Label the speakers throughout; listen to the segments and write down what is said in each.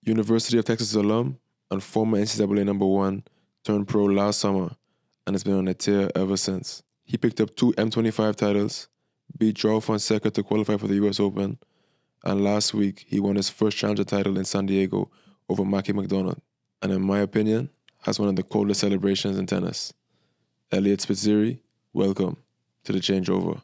Speaker 1: University of Texas alum and former NCAA number one, turned pro last summer and has been on a tear ever since. He picked up 2 M25 titles, beat Joao Fonseca to qualify for the US Open, and last week he won his first challenger title in San Diego over Mackie McDonald, and in my opinion, has one of the coldest celebrations in tennis. Eliot Spizzirri, welcome to the changeover.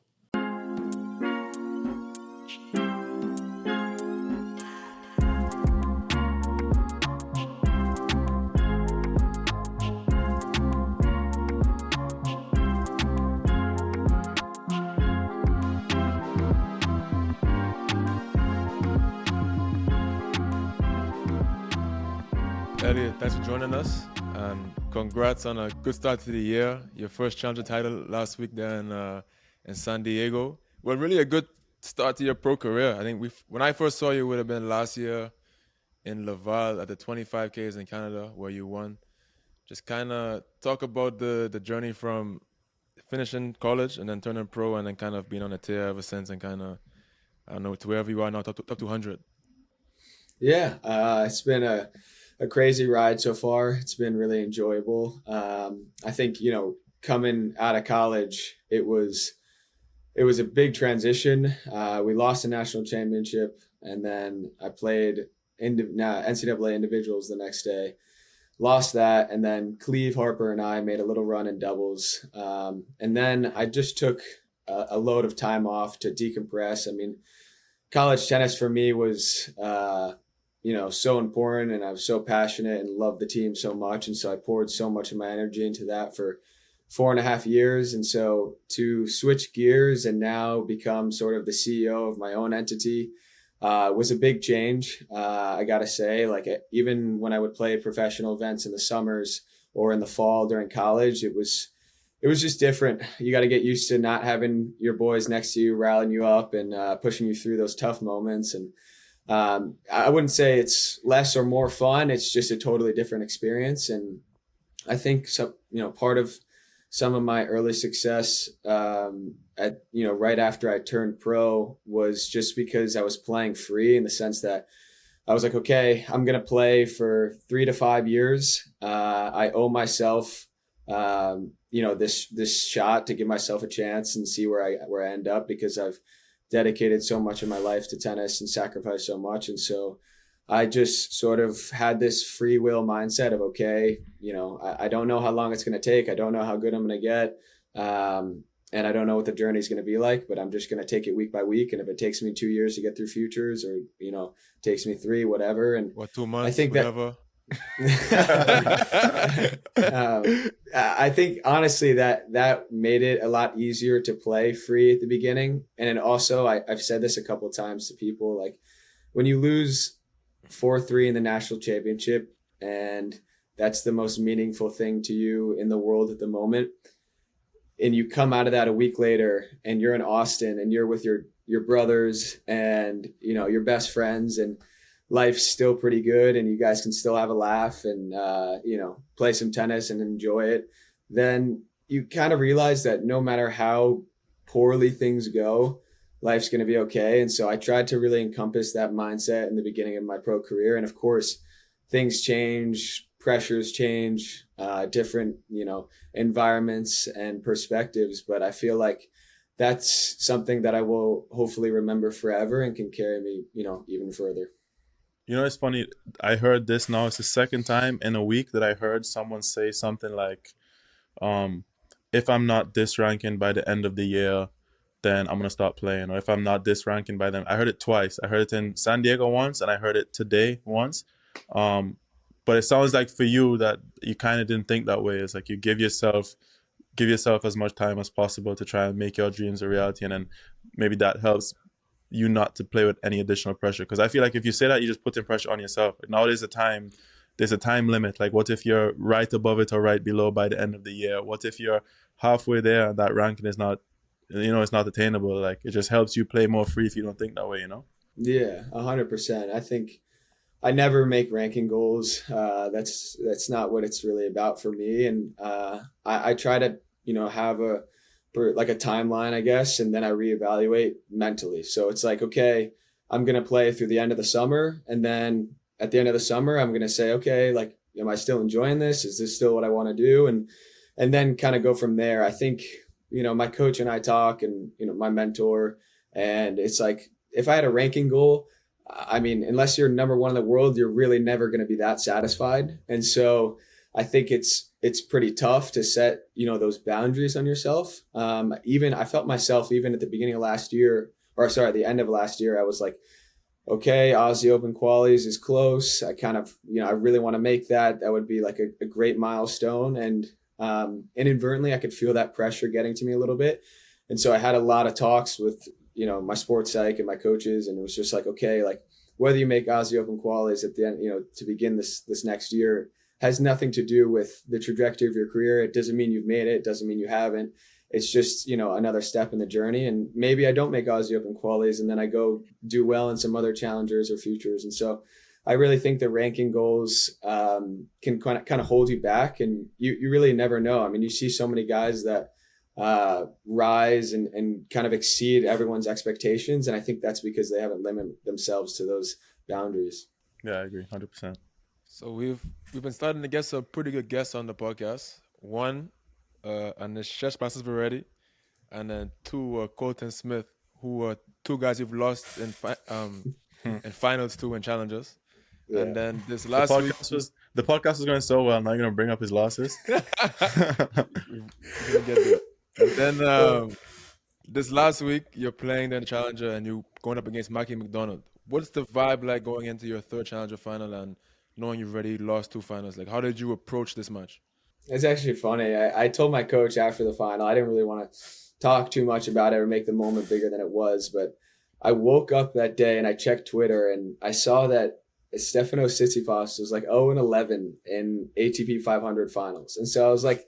Speaker 1: Eliot, thanks for joining us, and congrats on a good start to the year. Your first challenger title last week there in San Diego. Well, really a good start to your pro career. I think when I first saw you, it would have been last year in Laval at the 25Ks in Canada where you won. Just kind of talk about the journey from finishing college and then turning pro and then kind of being on a tear ever since and kind of, I don't know, to wherever you are now, top 200.
Speaker 2: Yeah, it's been a crazy ride so far. It's been really enjoyable. I think, coming out of college, it was a big transition. We lost a national championship, and then I played NCAA individuals the next day. Lost that, and then Cleve, Harper, and I made a little run in doubles. And then I just took a load of time off to decompress. I mean, college tennis for me was so important, and I was so passionate and loved the team so much. And so I poured so much of my energy into that for 4.5 years. And so to switch gears and now become sort of the CEO of my own entity was a big change. I got to say, even when I would play professional events in the summers or in the fall during college, it was just different. You got to get used to not having your boys next to you, rallying you up and pushing you through those tough moments. And I wouldn't say it's less or more fun. It's just a totally different experience. And I think part of some of my early success right after I turned pro was just because I was playing free, in the sense that I was like, okay, I'm going to play for 3 to 5 years. I owe myself, this shot to give myself a chance and see where I end up, because I've dedicated so much of my life to tennis and sacrificed so much. And so I just sort of had this free will mindset of, okay, I don't know how long it's going to take. I don't know how good I'm going to get. And I don't know what the journey is going to be like, but I'm just going to take it week by week. And if it takes me 2 years to get through futures, or, takes me 3, whatever. And
Speaker 1: 2 months,
Speaker 2: I think
Speaker 1: whatever.
Speaker 2: I think honestly that made it a lot easier to play free at the beginning. And then also I've said this a couple of times to people, like when you lose 4-3 in the national championship, and that's the most meaningful thing to you in the world at the moment, and you come out of that a week later and you're in Austin and you're with your brothers and your best friends, and life's still pretty good and you guys can still have a laugh and play some tennis and enjoy it, then you kind of realize that no matter how poorly things go, life's going to be okay. And so I tried to really encompass that mindset in the beginning of my pro career. And of course, things change, pressures change, different environments and perspectives, but I feel like that's something that I will hopefully remember forever and can carry me even further.
Speaker 3: It's funny. I heard this now. It's the second time in a week that I heard someone say something like, if I'm not this ranking by the end of the year, then I'm going to stop playing. Or if I'm not this ranking by then. I heard it twice. I heard it in San Diego once, and I heard it today once. But it sounds like for you that you kind of didn't think that way. It's like you give yourself as much time as possible to try and make your dreams a reality. And then maybe that helps you not to play with any additional pressure. Because I feel like if you say that, you just put in pressure on yourself. Now there's a time limit. Like, what if you're right above it or right below by the end of the year? What if you're halfway there and that ranking is not, it's not attainable? Like, it just helps you play more free if you don't think that way,
Speaker 2: Yeah, 100%. I think I never make ranking goals. That's not what it's really about for me. And I try to, have a timeline, I guess, and then I reevaluate mentally. So it's like, okay, I'm going to play through the end of the summer, and then at the end of the summer, I'm going to say, okay, like, am I still enjoying this? Is this still what I want to do? And then kind of go from there. I think, my coach and I talk, and, my mentor, and it's like, if I had a ranking goal, I mean, unless you're number one in the world, you're really never going to be that satisfied. And so I think it's pretty tough to set, those boundaries on yourself. Even I felt myself, even at the beginning of last year, the end of last year, I was like, okay, Aussie Open qualies is close. I kind of, I really want to make that. That would be like a great milestone. And inadvertently, I could feel that pressure getting to me a little bit. And so I had a lot of talks with, my sports psych and my coaches. And it was just like, okay, like whether you make Aussie Open qualies at the end, to begin this next year has nothing to do with the trajectory of your career. It doesn't mean you've made it. It doesn't mean you haven't. It's just, another step in the journey. And maybe I don't make Aussie Open qualies and then I go do well in some other challengers or futures. And so I really think the ranking goals can kind of hold you back, and you really never know. I mean, you see so many guys that rise and kind of exceed everyone's expectations. And I think that's because they haven't limited themselves to those boundaries.
Speaker 3: Yeah, I agree, 100%.
Speaker 1: So we've been starting to get some pretty good guests on the podcast. One, and the Street Overrated, and then two, Colton Smith, who are two guys you've lost in finals to and challengers. Yeah. And then this last week,
Speaker 3: the podcast was going so well. I'm not going to bring up his losses.
Speaker 1: We're gonna get there. And then this last week, you're playing the Challenger and you're going up against Mackie McDonald. What's the vibe like going into your third Challenger final and knowing you've already lost two finals? Like, how did you approach this match?
Speaker 2: It's actually funny. I told my coach after the final, I didn't really want to talk too much about it or make the moment bigger than it was, but I woke up that day and I checked Twitter and I saw that Stefanos Tsitsipas was like 0-11 in ATP 500 finals. And so I was like,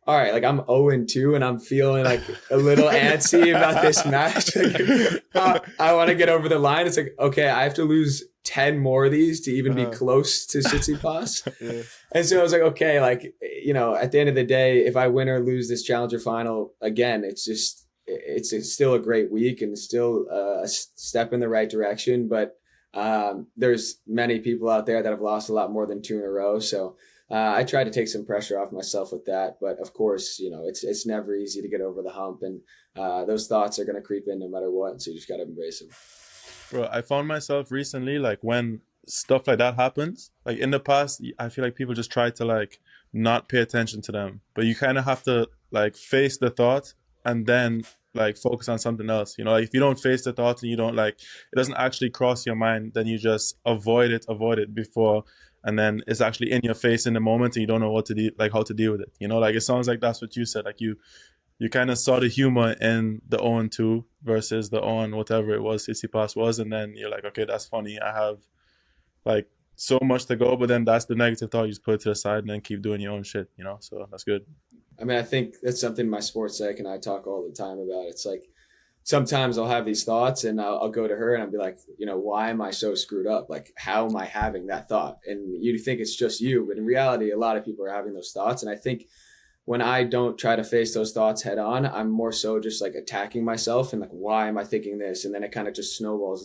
Speaker 2: all right, like I'm 0-2 and I'm feeling like a little antsy about this match. Like, I want to get over the line. It's like, okay, I have to lose 10 more of these to even be close to Tsitsipas. Yeah. And so I was like, okay, like, at the end of the day, if I win or lose this Challenger final, again, it's still a great week and still a step in the right direction. But there's many people out there that have lost a lot more than two in a row. So I try to take some pressure off myself with that. But of course, it's never easy to get over the hump, and those thoughts are going to creep in no matter what. So you just got to embrace them.
Speaker 3: Bro, I found myself recently, like when stuff like that happens, like in the past, I feel like people just try to like not pay attention to them, but you kind of have to like face the thought and then like focus on something else. Like if you don't face the thought and you don't like, it doesn't actually cross your mind, then you just avoid it before, and then it's actually in your face in the moment and you don't know what to do, like how to deal with it. Like it sounds like that's what you said. Like you kind of saw the humor in the 0-2 versus the on whatever it was Tsitsipas was, and then you're like, okay, that's funny. I have like so much to go, but then that's the negative thought. You just put it to the side and then keep doing your own shit, So that's good.
Speaker 2: I mean, I think that's something my sports psych and I talk all the time about. It's like sometimes I'll have these thoughts and I'll go to her and I'll be like, why am I so screwed up? Like, how am I having that thought? And you think it's just you, but in reality, a lot of people are having those thoughts. And I think when I don't try to face those thoughts head on, I'm more so just like attacking myself and like, why am I thinking this? And then it kind of just snowballs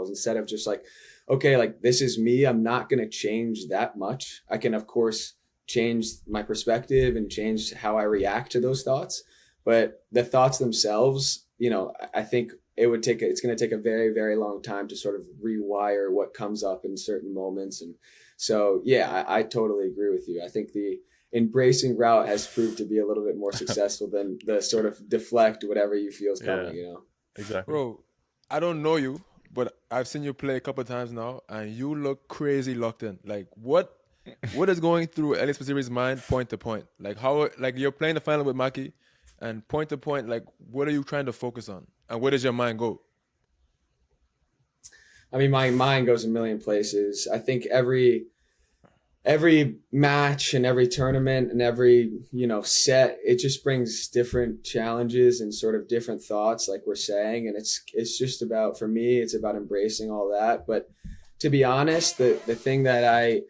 Speaker 2: instead of just like, okay, like this is me. I'm not going to change that much. I can, of course, change my perspective and change how I react to those thoughts. But the thoughts themselves, I think it's going to take a very, very long time to sort of rewire what comes up in certain moments. And so, yeah, I totally agree with you. I think the embracing route has proved to be a little bit more successful than the sort of deflect whatever you feel is coming,
Speaker 3: Exactly.
Speaker 1: Bro, I don't know you, but I've seen you play a couple of times now and you look crazy locked in. Like what is going through Eliot Spizzirri's mind point to point? Like how, like you're playing the final with Mackie and point to point, like what are you trying to focus on? And where does your mind go?
Speaker 2: I mean, my mind goes a million places. I think every match and every tournament and every, set, it just brings different challenges and sort of different thoughts, like we're saying. And it's just about, for me, it's about embracing all that. But to be honest, the thing that I,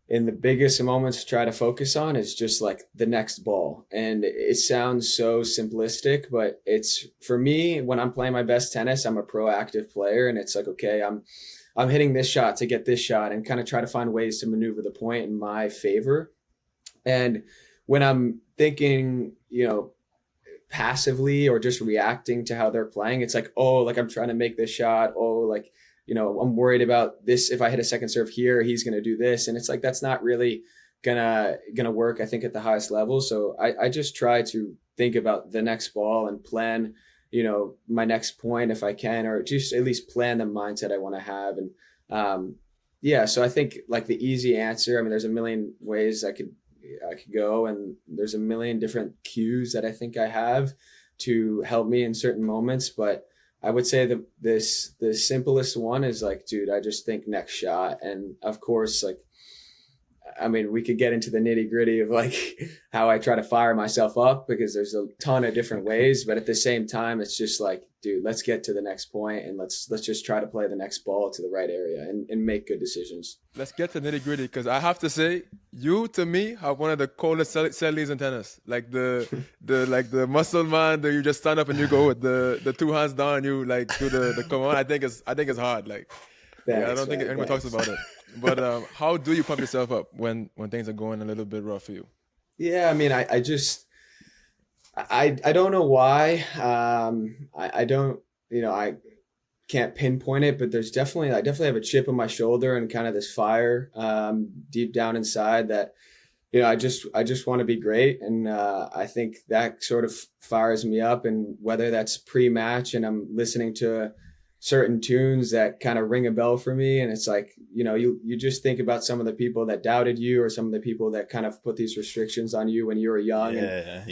Speaker 2: in the biggest moments, try to focus on is just like the next ball. And it sounds so simplistic, but it's, for me, when I'm playing my best tennis, I'm a proactive player. And it's like, okay, I'm I'm hitting this shot to get this shot, and kind of try to find ways to maneuver the point in my favor. And when I'm thinking, passively or just reacting to how they're playing, it's like, oh, like I'm trying to make this shot. Oh, like, I'm worried about this. If I hit a second serve here, he's going to do this. And it's like, that's not really gonna work, I think, at the highest level. So I just try to think about the next ball and plan, my next point if I can, or just at least plan the mindset I want to have. And so I think like the easy answer, I mean, there's a million ways I could go, and there's a million different cues that I think I have to help me in certain moments. But I would say the simplest one is like, dude, I just think next shot. And of course, like, I mean, we could get into the nitty gritty of like how I try to fire myself up, because there's a ton of different ways, but at the same time, it's just like, dude, let's get to the next point and let's just try to play the next ball to the right area and make good decisions.
Speaker 1: Let's get to nitty gritty, because I have to say, you to me have one of the coldest settlings in tennis. Like the muscle man that you just stand up and you go with the two hands down and you like do the come on. I think it's hard. Like,
Speaker 2: Thanks,
Speaker 1: I don't think anyone talks about it. But how do you pump yourself up when things are going a little bit rough for you?
Speaker 2: Yeah, I mean, I don't know why. I don't, I can't pinpoint it, but I definitely have a chip on my shoulder and kind of this fire deep down inside that, I just want to be great. And I think that sort of fires me up. And whether that's pre-match and I'm listening to certain tunes that kind of ring a bell for me, and it's like, you just think about some of the people that doubted you, or some of the people that kind of put these restrictions on you when you were young.
Speaker 1: This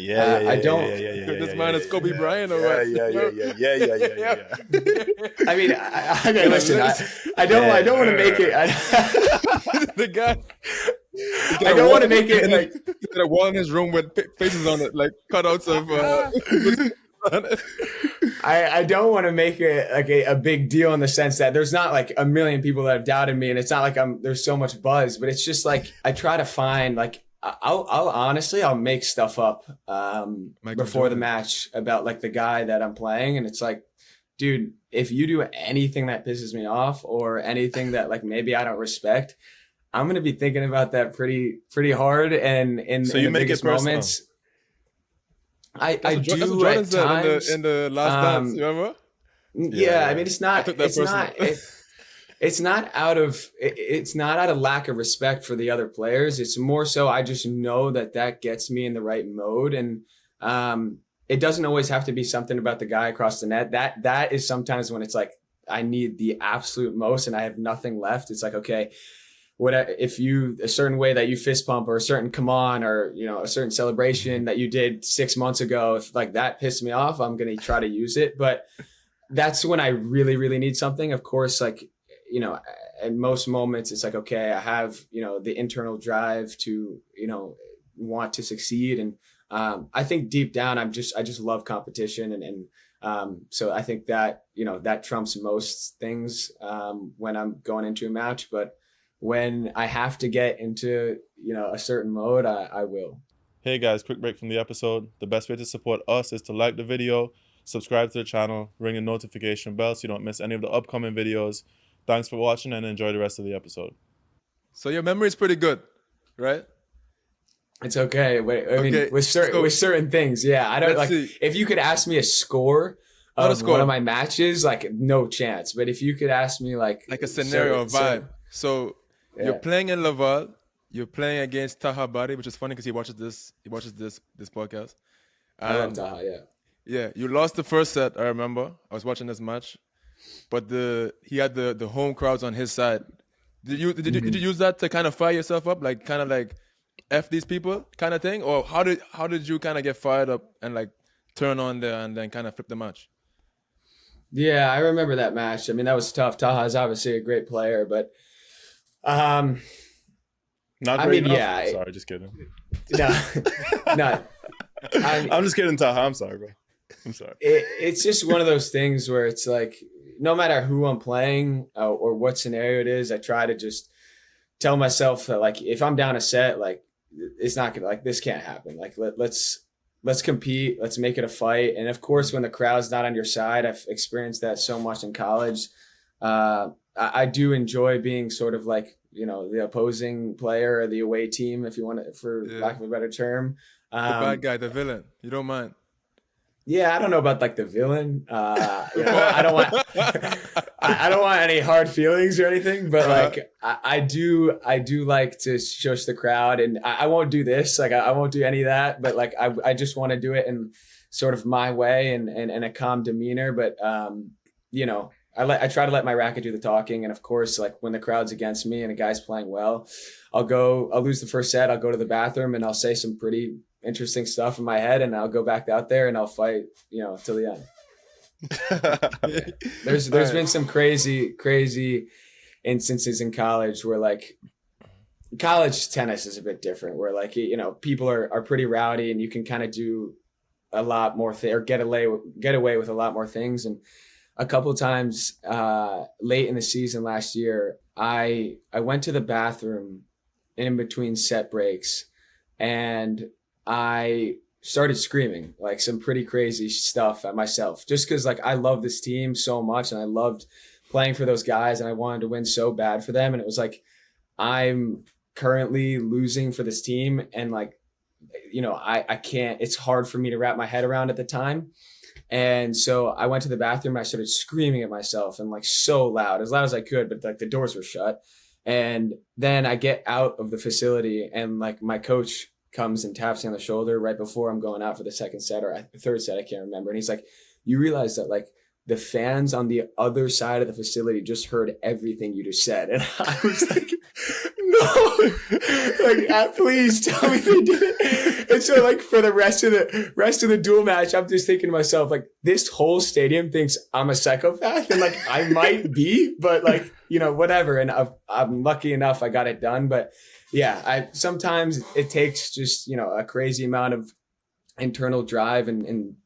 Speaker 1: man is Kobe Bryant or what?
Speaker 3: Yeah.
Speaker 2: I mean, I listen, I don't want to make it.
Speaker 1: The guy.
Speaker 2: I don't want to make it like
Speaker 1: a wall in his room with faces on it, like cutouts of.
Speaker 2: I don't want to make it like a big deal in the sense that there's not like a million people that have doubted me, and it's not like there's so much buzz, but it's just like I try to find like I'll make stuff up before the match about like the guy that I'm playing, and it's like, dude, if you do anything that pisses me off or anything that like maybe I don't respect, I'm gonna be thinking about that pretty hard, and in the biggest moments. I do at times
Speaker 1: in the last dance. You remember?
Speaker 2: Yeah, I mean, it's not out of lack of respect for the other players. It's more so I just know that gets me in the right mode, and it doesn't always have to be something about the guy across the net. That is sometimes when it's like I need the absolute most and I have nothing left. It's like, okay, if a certain way that you fist pump, or a certain come on, or a certain celebration that you did 6 months ago, if like that pissed me off, I'm gonna try to use it. But that's when I really, really need something. Of course, like at most moments it's like, okay, I have the internal drive to want to succeed, and I think deep down I just love competition, and so I think that that trumps most things when I'm going into a match. But when I have to get into, a certain mode, I will.
Speaker 3: Hey guys, quick break from the episode. The best way to support us is to like the video, subscribe to the channel, ring the notification bell so you don't miss any of the upcoming videos. Thanks for watching and enjoy the rest of the episode.
Speaker 1: So your memory is pretty good, right?
Speaker 2: It's okay. I mean, with certain things, yeah. I don't if you could ask me a score of one of my matches, like no chance. But if you could ask me like
Speaker 1: a scenario or vibe. So you're playing in Laval. You're playing against Taha Bari, which is funny because he watches this podcast.
Speaker 2: I love Taha, yeah.
Speaker 1: Yeah, you lost the first set, I remember. I was watching this match. But he had the home crowds on his side. Did you use that to kind of fire yourself up? Like kind of like F these people kind of thing? Or how did you kind of get fired up and like turn on there and then kind of flip the match?
Speaker 2: Yeah, I remember that match. I mean, that was tough. Taha is obviously a great player, but
Speaker 3: not
Speaker 2: I
Speaker 3: great
Speaker 2: mean,
Speaker 3: enough.
Speaker 2: yeah.
Speaker 3: Sorry, just kidding.
Speaker 2: No.
Speaker 3: I'm just kidding, Taha. I'm sorry, bro. I'm sorry.
Speaker 2: It's just one of those things where it's like, no matter who I'm playing or what scenario it is, I try to just tell myself that, like, if I'm down a set, like, it's not gonna, like, this can't happen. Like, let's compete. Let's make it a fight. And of course, when the crowd's not on your side, I've experienced that so much in college. I do enjoy being sort of like, the opposing player or the away team, if you want to, for lack of a better term.
Speaker 1: The bad guy, the villain. You don't mind.
Speaker 2: Yeah, I don't know about like the villain. I don't want I don't want any hard feelings or anything, but like I do like to shush the crowd, and I won't do this. Like I won't do any of that, but like I just want to do it in sort of my way and a calm demeanor. But I try to let my racket do the talking, and of course, like when the crowd's against me and a guy's playing well, I'll lose the first set, I'll go to the bathroom and I'll say some pretty interesting stuff in my head, and I'll go back out there and I'll fight, till the end. There's been some crazy instances in college where like college tennis is a bit different, where like, people are pretty rowdy and you can kind of do a lot more or get away with a lot more things. And a couple of times late in the season last year, I went to the bathroom in between set breaks, and I started screaming like some pretty crazy stuff at myself, just because like I love this team so much and I loved playing for those guys and I wanted to win so bad for them. And it was like, I'm currently losing for this team, and like, I can't, it's hard for me to wrap my head around at the time. And so I went to the bathroom and I started screaming at myself, and like so loud as I could, but like the doors were shut. And then I get out of the facility and like my coach comes and taps me on the shoulder right before I'm going out for the second set or third set, I can't remember. And he's like, you realize that like the fans on the other side of the facility just heard everything you just said. And I was like, no, like, please tell me they did it. And so like for the rest of the dual match, I'm just thinking to myself, like, this whole stadium thinks I'm a psychopath, and like I might be, but like, whatever. And I'm lucky enough I got it done. But yeah, sometimes it takes just, a crazy amount of internal drive and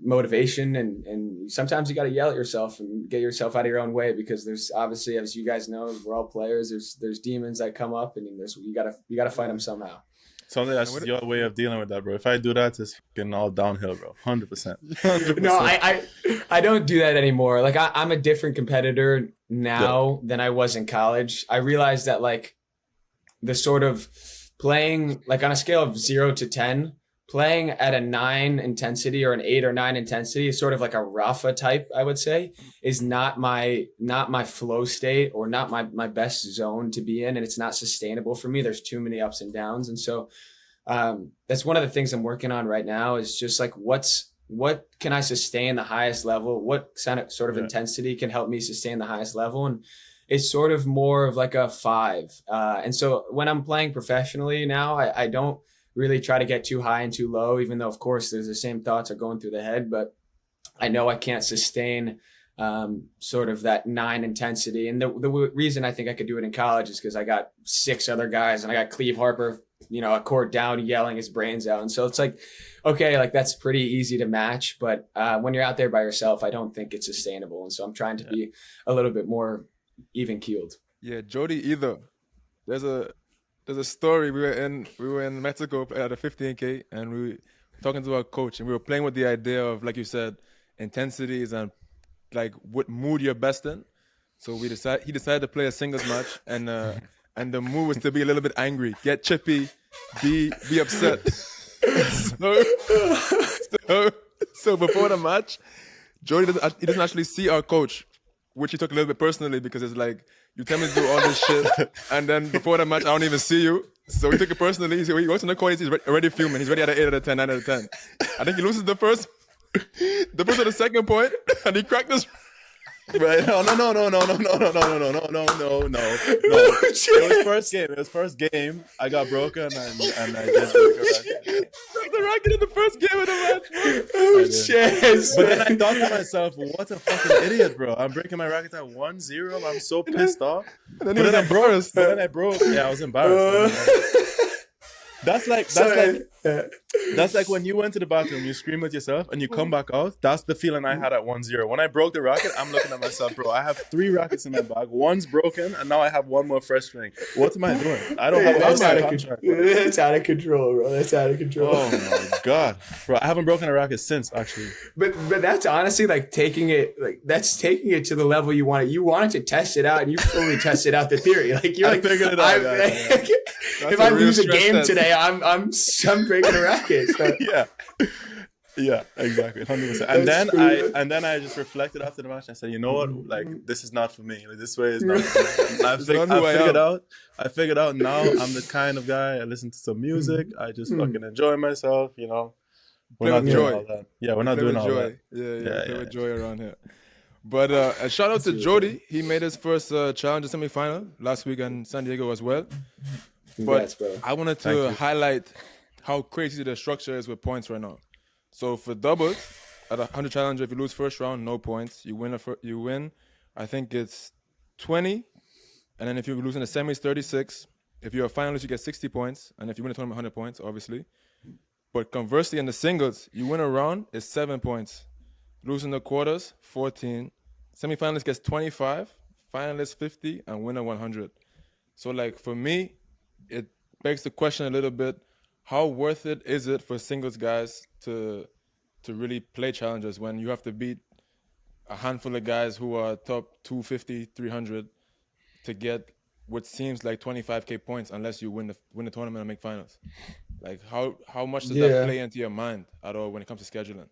Speaker 2: motivation. And sometimes you got to yell at yourself and get yourself out of your own way, because there's obviously, as you guys know, we're all players. There's demons that come up, and you got to fight them somehow.
Speaker 3: Something that's your way of dealing with that, bro. If I do that, it's fucking all downhill, bro. 100%.
Speaker 2: No, I don't do that anymore. Like I'm a different competitor now than I was in college. I realized that like the sort of playing, like on a scale of 0 to 10, playing at a 9 intensity or an 8 or 9 intensity is sort of like a Rafa type, I would say, is not my flow state or not my best zone to be in. And it's not sustainable for me. There's too many ups and downs. And so that's one of the things I'm working on right now, is just like, what can I sustain the highest level? What sort of intensity can help me sustain the highest level? And it's sort of more of like a 5. And so when I'm playing professionally now, I don't really try to get too high and too low, even though, of course, there's the same thoughts are going through the head. But I know I can't sustain sort of that 9 intensity. And the reason I think I could do it in college is because I got 6 other guys, and I got Cleve Harper, a court down, yelling his brains out. And so it's like, okay, like that's pretty easy to match. But when you're out there by yourself, I don't think it's sustainable. And so I'm trying to be a little bit more even keeled.
Speaker 1: Yeah, Jody either. There's a story. We were in Mexico at a 15K, and we were talking to our coach, and we were playing with the idea of, like you said, intensities and like what mood you're best in. So he decided to play a singles match, and the mood was to be a little bit angry, get chippy, be upset. so before the match, Jody doesn't actually see our coach, which he took a little bit personally, because it's like, you tell me to do all this shit, and then before the match, I don't even see you. So he took it personally. So he goes in the corner, he's already fuming. He's already at an 8 out of 10, 9 out of 10. I think he loses the first or the second point, and he cracked this.
Speaker 3: Right? No. It was first game. I got broken, and I did
Speaker 1: Broke the racket in the first game of the match.
Speaker 2: Oh, shit.
Speaker 3: But then I thought to myself, what a fucking idiot, bro. I'm breaking my racket at 1-0. I'm so pissed off.
Speaker 1: And then I broke.
Speaker 3: Yeah, I was embarrassed. That's like That's like when you went to the bathroom, you scream at yourself, and you come back out. That's the feeling I had at 1-0. When I broke the racket, I'm looking at myself, bro. I have 3 rackets in my bag. One's broken, and now I have 1 more fresh string. What am I doing? I don't have a contract.
Speaker 2: That's out of control, bro. That's out of control.
Speaker 3: Oh my god, bro! I haven't broken a racket since, actually.
Speaker 2: But that's honestly like taking it to the level you want it. You wanted to test it out, and you fully tested out the theory. Like you're like,
Speaker 3: figured it out.
Speaker 2: If I lose a game today, I'm breaking a racket. So.
Speaker 3: Yeah, exactly, 100%. And then I just reflected after the match. And I said, you know what? Like, this is not for me. Like, this way is not for me. I figured out now. I'm the kind of guy. I listen to some music. I just fucking enjoy myself. You know, we're not doing all that. Yeah, we're not doing all that.
Speaker 1: Yeah, with joy around here. But a shout out to Jody. He made his first Challenger semifinal last week in San Diego as well.
Speaker 2: Congrats,
Speaker 1: but
Speaker 2: bro.
Speaker 1: I wanted to highlight how crazy the structure is with points right now. So for doubles, at a 100 Challenger, if you lose first round, no points. You win. I think it's 20, and then if you lose in the semis, 36. If you're a finalist, you get 60 points, and if you win a tournament, 100 points, obviously. But conversely, in the singles, you win a round, it's 7 points. Losing the quarters, 14. Semifinalist gets 25, finalist 50, and winner 100. So like for me, it begs the question a little bit: how worth it is it for singles guys to really play challengers when you have to beat a handful of guys who are top 250, 300 to get what seems like 25K points unless you win the tournament and make finals? Like how much does that play into your mind at all when it comes to scheduling?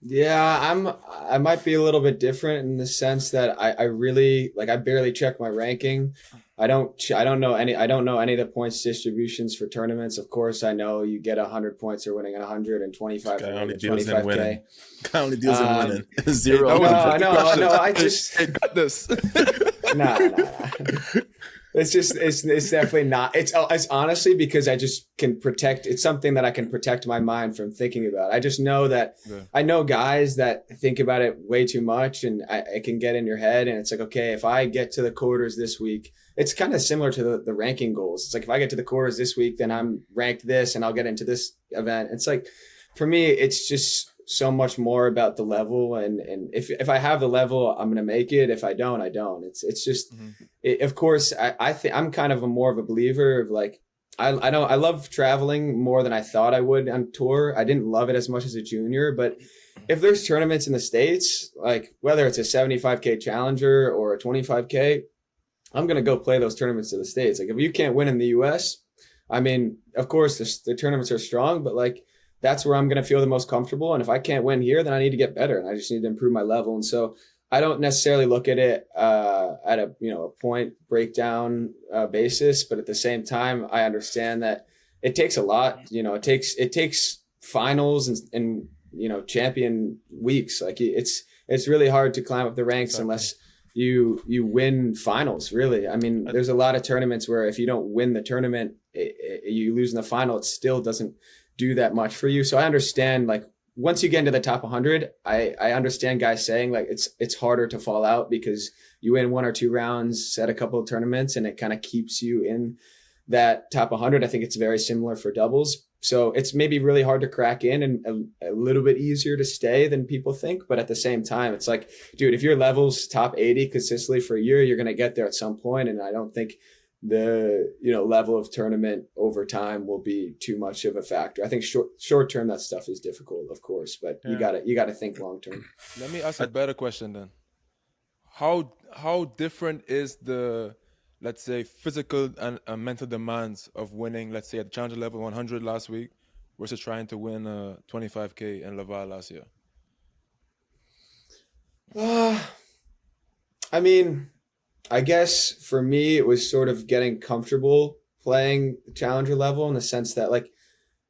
Speaker 2: Yeah, I might be a little bit different in the sense that I really I barely check my ranking. I don't know any of the points distributions for tournaments. Of course, I know you get 100 points or winning 125.
Speaker 3: Guy only deals in winning. Guy only deals in winning. 0.
Speaker 2: No, I just
Speaker 1: got this.
Speaker 2: Nah. It's definitely not. It's honestly because I just can protect. It's something that I can protect my mind from thinking about. I just know that I know guys that think about it way too much, and it can get in your head. And it's like, okay, if I get to the quarters this week, it's kind of similar to the ranking goals. It's like if I get to the quarters this week, then I'm ranked this, and I'll get into this event. It's like for me, it's just so much more about the level, and if I have the level, I'm gonna make it. If I don't, I don't. It's just of course I think I'm kind of more of a believer of like I know I love traveling more than I thought I would on tour. I didn't love it as much as a junior, but if there's tournaments in the States, like whether it's a 75K Challenger or a 25K, I'm gonna go play those tournaments to the States. Like if you can't win in the US, I mean, of course the tournaments are strong, but like that's where I'm going to feel the most comfortable. And if I can't win here, then I need to get better and I just need to improve my level. And so I don't necessarily look at it at a point breakdown basis, but at the same time, I understand that it takes a lot. It takes finals and champion weeks. Like it's really hard to climb up the ranks unless you win finals. Really, I mean, there's a lot of tournaments where if you don't win the tournament, you lose in the final. It still doesn't do that much for you. So I understand, like, once you get into the top 100, I understand guys saying like it's harder to fall out because you win 1 or 2 rounds at a couple of tournaments and it kind of keeps you in that top 100. I think it's very similar for doubles. So it's maybe really hard to crack in and a little bit easier to stay than people think. But at the same time, it's like, dude, if your level's top 80 consistently for a year, you're going to get there at some point. And I don't think the level of tournament over time will be too much of a factor. I think short term that stuff is difficult, of course, but you gotta think long term.
Speaker 1: Let me ask a better question then. How different is the, let's say, physical and mental demands of winning, let's say at the Challenger level 100 last week versus trying to win 25K in Laval last year?
Speaker 2: I mean, I guess for me, it was sort of getting comfortable playing Challenger level in the sense that like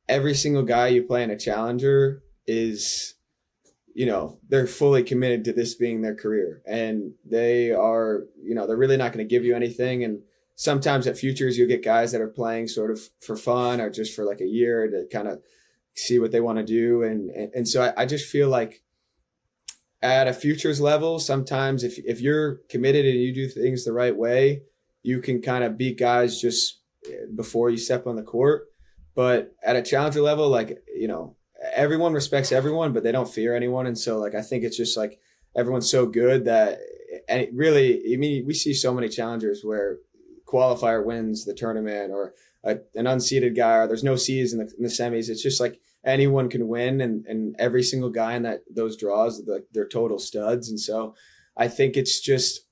Speaker 2: every single guy you play in a Challenger is, they're fully committed to this being their career and they are, they're really not going to give you anything. And sometimes at futures, you'll get guys that are playing sort of for fun or just for like a year to kind of see what they want to do. And so I just feel like at a futures level, sometimes if you're committed and you do things the right way, you can kind of beat guys just before you step on the court. But at a challenger level, like, everyone respects everyone, but they don't fear anyone. And so, like, I think it's just like everyone's so good that, and it really, I mean, we see so many challengers where qualifier wins the tournament, or an unseeded guy, or there's no C's in the semis. It's just like anyone can win, and every single guy in those draws, like, they're total studs. And so I think it's just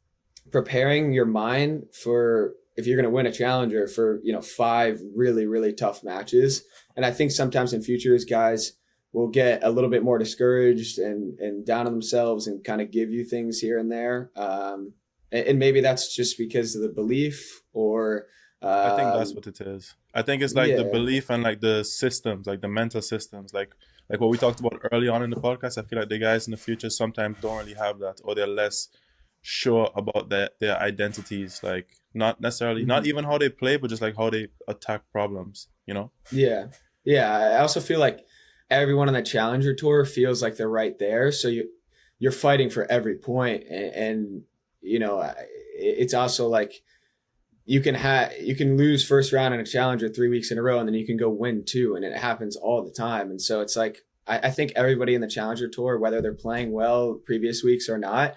Speaker 2: preparing your mind for, if you're going to win a challenger, for 5 really, really tough matches. And I think sometimes in futures, guys will get a little bit more discouraged and down on themselves and kind of give you things here and there. And maybe that's just because of the belief, or
Speaker 3: I think that's what it is. I think it's like the
Speaker 2: yeah.
Speaker 3: belief and like the systems, like the mental systems, like what we talked about early on in the podcast. I feel like the guys in the future sometimes don't really have that, or they're less sure about their identities, like not necessarily, not even how they play, but just like how they attack problems,
Speaker 2: Yeah. I also feel like everyone on the Challenger Tour feels like they're right there. So you're fighting for every point. And it's also like you can lose first round in a Challenger 3 weeks in a row, and then you can go win 2. And it happens all the time. And so it's like, I think everybody in the Challenger Tour, whether they're playing well previous weeks or not,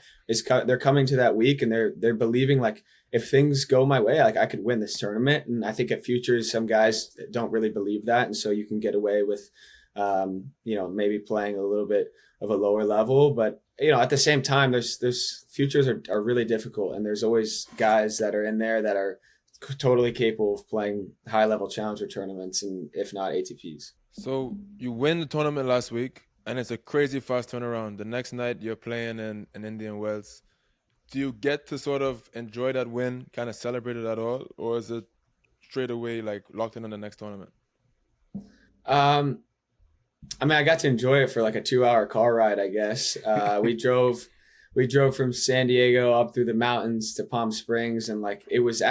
Speaker 2: they're coming to that week and they're believing, like, if things go my way, like, I could win this tournament. And I think at futures, some guys don't really believe that, and so you can get away with, maybe playing a little bit of a lower level. But at the same time, there's futures are really difficult, and there's always guys that are in there that are totally capable of playing high level challenger tournaments, and if not ATPs.
Speaker 1: So you win the tournament last week, and it's a crazy fast turnaround. The next night you're playing in Indian Wells. Do you get to sort of enjoy that win, kind of celebrate it at all, or is it straight away like locked in on the next tournament?
Speaker 2: I mean, I got to enjoy it for like a 2-hour car ride, I guess. We drove from San Diego up through the mountains to Palm Springs, and like it was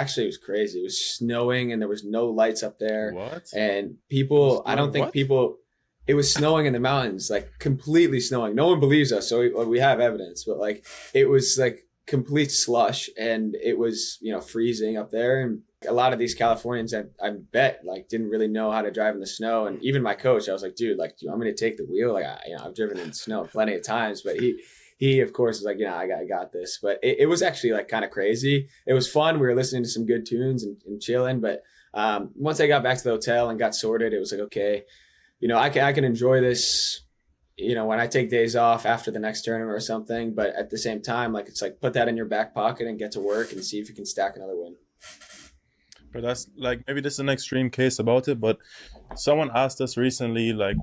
Speaker 2: crazy. It was snowing and there was no lights up there.
Speaker 3: What?
Speaker 2: And people, I don't think
Speaker 1: what?
Speaker 2: people, it was snowing in the mountains, like completely snowing. No one believes us, so we have evidence, but like it was like complete slush, and it was, freezing up there. And a lot of these Californians, I bet, like, didn't really know how to drive in the snow. And even my coach, I was like, dude, like, do you want me to take the wheel? Like, I've driven in snow plenty of times, but he of course is like, I got this. But it was actually like kind of crazy. It was fun. We were listening to some good tunes and chilling. But once I got back to the hotel and got sorted, it was like, okay, I can enjoy this, when I take days off after the next tournament or something. But at the same time, like, it's like, put that in your back pocket and get to work and see if you can stack another win.
Speaker 3: But that's like, maybe this is an extreme case about it, but someone asked us recently, like,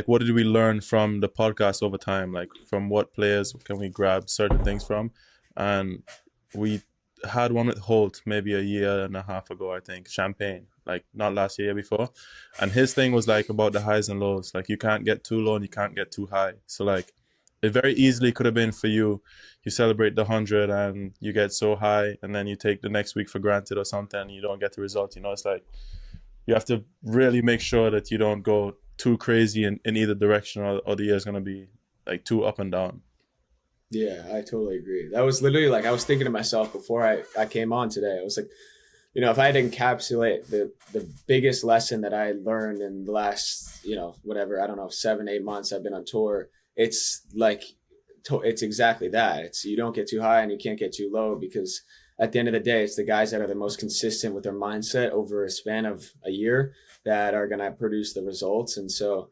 Speaker 3: what did we learn from the podcast over time? Like, from what players can we grab certain things from? And we had one with Holt maybe a year and a half ago, I think, Champagne, like not last year before. And his thing was like about the highs and lows. Like, you can't get too low and you can't get too high. So like, it very easily could have been for you. You celebrate the 100 and you get so high, and then you take the next week for granted or something and you don't get the result. It's like you have to really make sure that you don't go too crazy in either direction, or the year is going to be like too up and down.
Speaker 2: Yeah, I totally agree. That was literally like, I was thinking to myself before I came on today. I was like, if I had to encapsulate the biggest lesson that I learned in the last, 7-8 months I've been on tour, it's like, it's exactly that. It's, you don't get too high and you can't get too low, because at the end of the day, it's the guys that are the most consistent with their mindset over a span of a year that are going to produce the results. And so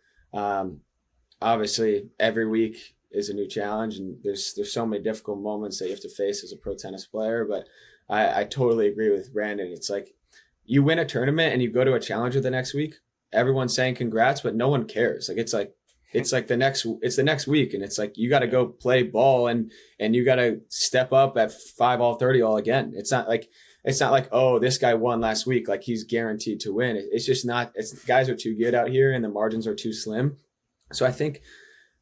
Speaker 2: obviously every week is a new challenge, and there's so many difficult moments that you have to face as a pro tennis player. But I totally agree with Brandon. It's like, you win a tournament and you go to a challenger the next week, everyone's saying congrats, but no one cares. Like, it's like the next week, and it's like, you got to go play ball and you got to step up at 5 all 30 all again. It's not like, oh, this guy won last week, like he's guaranteed to win. It's just not. It's, guys are too good out here and the margins are too slim. So I think,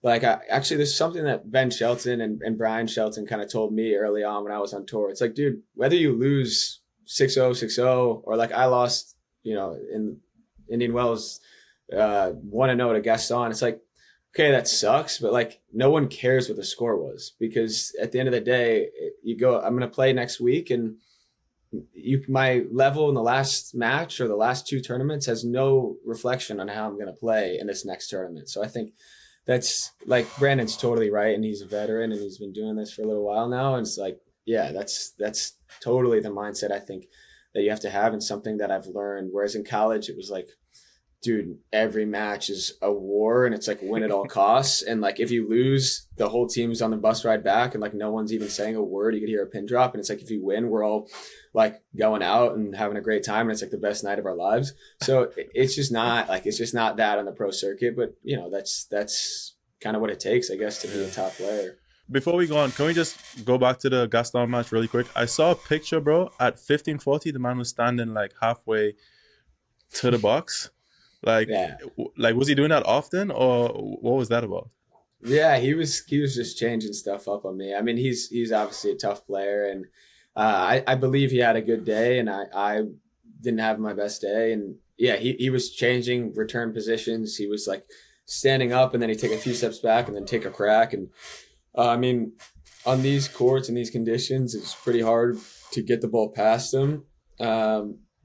Speaker 2: like, actually, there's something that Ben Shelton and Brian Shelton kind of told me early on when I was on tour. It's like, dude, whether you lose 6-0, 6-0, or like I lost, in Indian Wells 1-0 to Gaston, it's like, okay, that sucks, but like, no one cares what the score was, because at the end of the day, you go, I'm going to play next week, and my level in the last match or the last two tournaments has no reflection on how I'm going to play in this next tournament. So I think that's like Brandon's totally right, and he's a veteran and he's been doing this for a little while now. And it's like, yeah, that's totally the mindset I think that you have to have, and something that I've learned. Whereas in college, it was like, dude, every match is a war and it's like win at all costs. And like, if you lose, the whole team's on the bus ride back and like no one's even saying a word. You could hear a pin drop. And it's like, if you win, we're all like going out and having a great time. And it's like the best night of our lives. So it's just not that on the pro circuit, but you know, that's kind of what it takes, I guess, to be a top player.
Speaker 3: Before we go on, can we just go back to the Gaston match really quick? I saw a picture, bro. At 1540, the man was standing like halfway to the box. Like,
Speaker 2: yeah.
Speaker 3: Like, was he doing that often, or what was that about?
Speaker 2: Yeah, he was just changing stuff up on me. I mean, he's obviously a tough player, and I believe he had a good day, and I didn't have my best day. And yeah, he was changing return positions. He was like standing up, and then he'd take a few steps back, and then take a crack. And I mean, on these courts and these conditions, it's pretty hard to get the ball past him.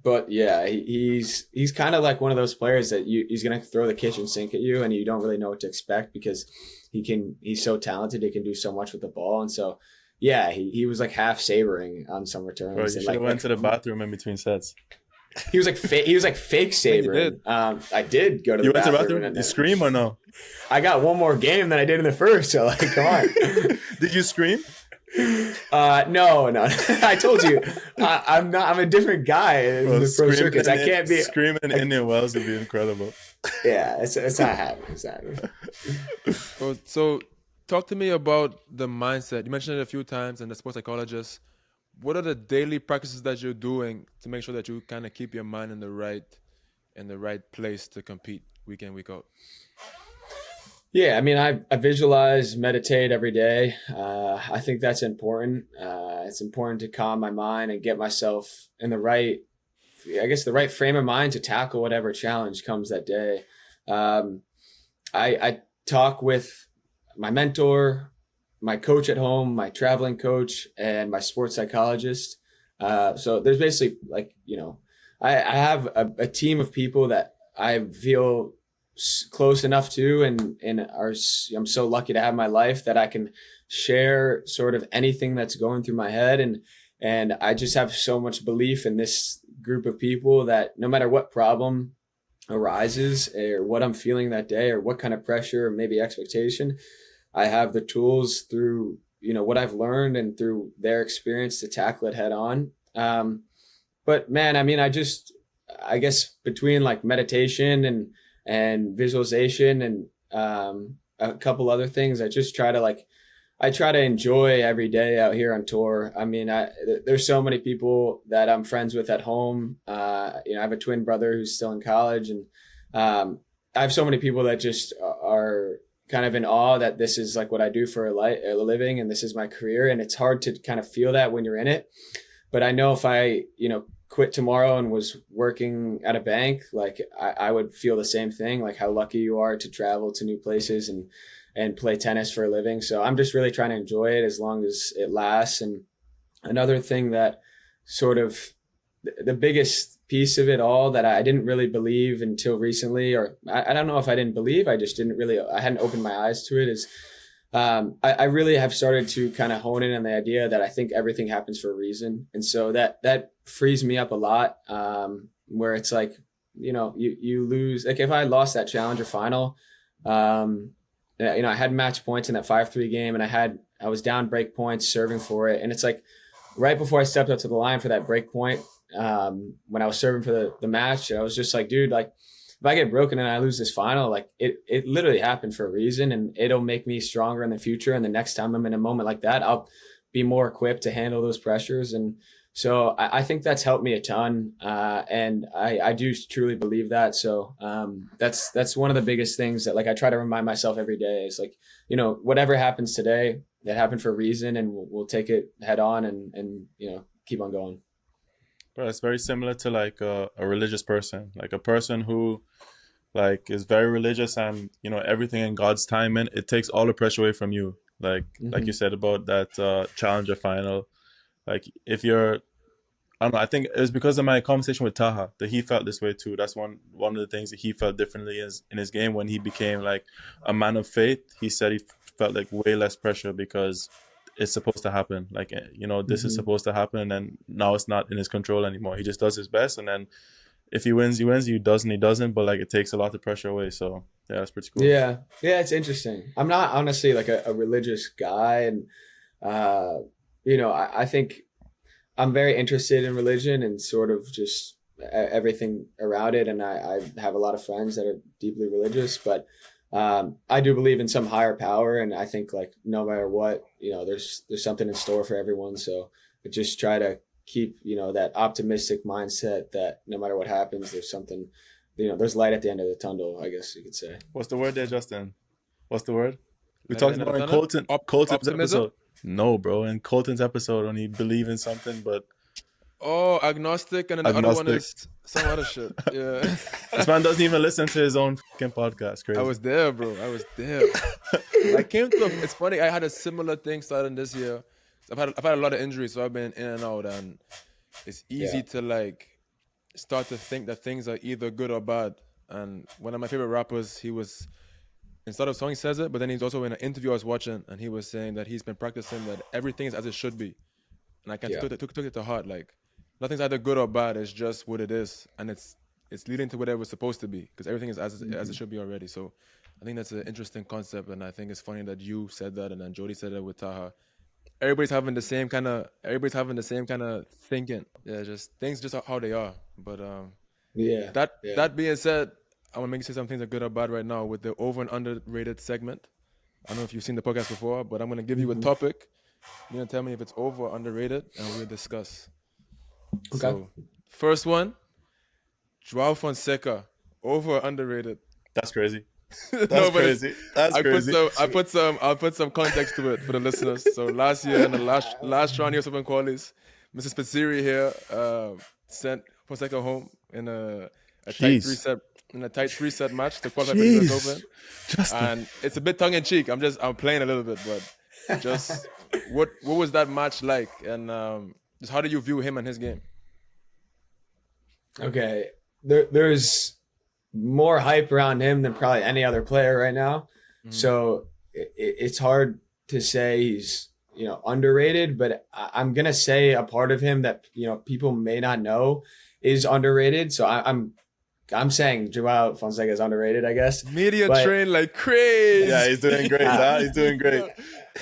Speaker 2: But yeah, he's kind of like one of those players that he's going to throw the kitchen sink at you and you don't really know what to expect, because he's so talented. He can do so much with the ball. And so, yeah, he was like half sabering on some returns.
Speaker 3: Bro, you should have went to the bathroom in between sets.
Speaker 2: He was like fake sabering. I did go to the bathroom. You went to the bathroom?
Speaker 3: Did you scream or no?
Speaker 2: I got one more game than I did in the first. So like, come on.
Speaker 3: Did you scream?
Speaker 2: No. I told you, I'm a different guy in the pro circuits. I can't be
Speaker 3: screaming in Indian Wells would be incredible.
Speaker 2: Yeah, it's not happening. It's not happening.
Speaker 1: So talk to me about the mindset. You mentioned it a few times, and the sports psychologist. What are the daily practices that you're doing to make sure that you kind of keep your mind in the right place to compete week in, week out?
Speaker 2: Yeah, I mean, I visualize, meditate every day. I think that's important. It's important to calm my mind and get myself in the right frame of mind to tackle whatever challenge comes that day. I talk with my mentor, my coach at home, my traveling coach, and my sports psychologist. So there's basically like, you know, I have a team of people that I feel close enough to, and I'm so lucky to have my life that I can share sort of anything that's going through my head. And I just have so much belief in this group of people that no matter what problem arises or what I'm feeling that day or what kind of pressure or maybe expectation, I have the tools through, you know, what I've learned and through their experience to tackle it head on. But man, I mean, I guess between like meditation and visualization and a couple other things, I try to enjoy every day out here on tour. I mean, there's so many people that I'm friends with at home. You know, I have a twin brother who's still in college, and I have so many people that just are kind of in awe that this is like what I do for a living, and this is my career. And it's hard to kind of feel that when you're in it. But I know if I, you know, quit tomorrow and was working at a bank, like I would feel the same thing, like how lucky you are to travel to new places and play tennis for a living. So I'm just really trying to enjoy it as long as it lasts. And another thing that sort of the biggest piece of it all that I didn't really believe until recently, or I don't know if I didn't believe, I hadn't opened my eyes to it, is I really have started to kind of hone in on the idea that I think everything happens for a reason. And so that frees me up a lot, where it's like, you know, you lose, like if I lost that challenger final, you know, I had match points in that 5-3 game, and I was down break points serving for it. And it's like right before I stepped up to the line for that break point, when I was serving for the match, I was just like, dude, like if I get broken and I lose this final, like it literally happened for a reason, and it'll make me stronger in the future. And the next time I'm in a moment like that, I'll be more equipped to handle those pressures. And so I think that's helped me a ton. And I do truly believe that. So that's one of the biggest things that like I try to remind myself every day is like, you know, whatever happens today, it happened for a reason, and we'll take it head on and you know, keep on going.
Speaker 3: But it's very similar to like a religious person, like a person who like is very religious, and you know, everything in God's timing, it takes all the pressure away from you. Like like you said about that challenger final, like if you're I don't know. I think it was because of my conversation with Taha that he felt this way too. That's one of the things that he felt differently in his game when he became like a man of faith. He said he felt like way less pressure because it's supposed to happen. Like, this is supposed to happen, and now it's not in his control anymore. He just does his best, and then if he wins, he wins. He doesn't, he doesn't. But like, it takes a lot of pressure away. So yeah, that's pretty cool.
Speaker 2: Yeah, it's interesting. I'm not honestly like a religious guy, and I think I'm very interested in religion and sort of just everything around it. And I have a lot of friends that are deeply religious, but I do believe in some higher power. And I think like no matter what, there's something in store for everyone. So I just try to keep, that optimistic mindset that no matter what happens, there's something, there's light at the end of the tunnel, I guess you could say.
Speaker 3: What's the word there, Justin? What's the word? We talked about in Colton's episode. No, bro. In Colton's episode, when he believe in something, but
Speaker 1: agnostic, and then the other one is some other shit. Yeah,
Speaker 3: this man doesn't even listen to his own fucking podcast. Crazy.
Speaker 1: I was there, bro. I was there. I came to. It's funny. I had a similar thing starting this year. I've had a lot of injuries, so I've been in and out, and it's easy to like start to think that things are either good or bad. And one of my favorite rappers, he was. Instead of song, he says it, but then he's also in an interview I was watching, and he was saying that he's been practicing that everything is as it should be. And I took it to heart. Like, nothing's either good or bad. It's just what it is. And it's leading to whatever it's supposed to be, because everything is as it should be already. So I think that's an interesting concept, and I think it's funny that you said that, and then Jody said that with Taha. Everybody's having the same kind of thinking. Yeah, just things just how they are. But that being said, I want to make you say some things that are good or bad right now with the over and underrated segment. I don't know if you've seen the podcast before, but I'm going to give you a topic. You're going to tell me if it's over or underrated, and we'll discuss. Okay. So, first one, Joao Fonseca, over or underrated?
Speaker 3: That's crazy. That's crazy.
Speaker 1: I'll put some context to it for the listeners. So last year in the last round of Open Qualies, Mr. Spizziri here sent Fonseca home in a tight 3-set match to qualify for the US Open. And it's a bit tongue in cheek. I'm playing a little bit, but just what was that match like, and just how do you view him and his game?
Speaker 2: Okay, there's more hype around him than probably any other player right now. So it's hard to say he's underrated, but I'm gonna say a part of him that people may not know is underrated. So I'm saying Joao Fonseca is underrated, I guess.
Speaker 1: Media train like crazy.
Speaker 3: Yeah, he's doing great. He's doing great.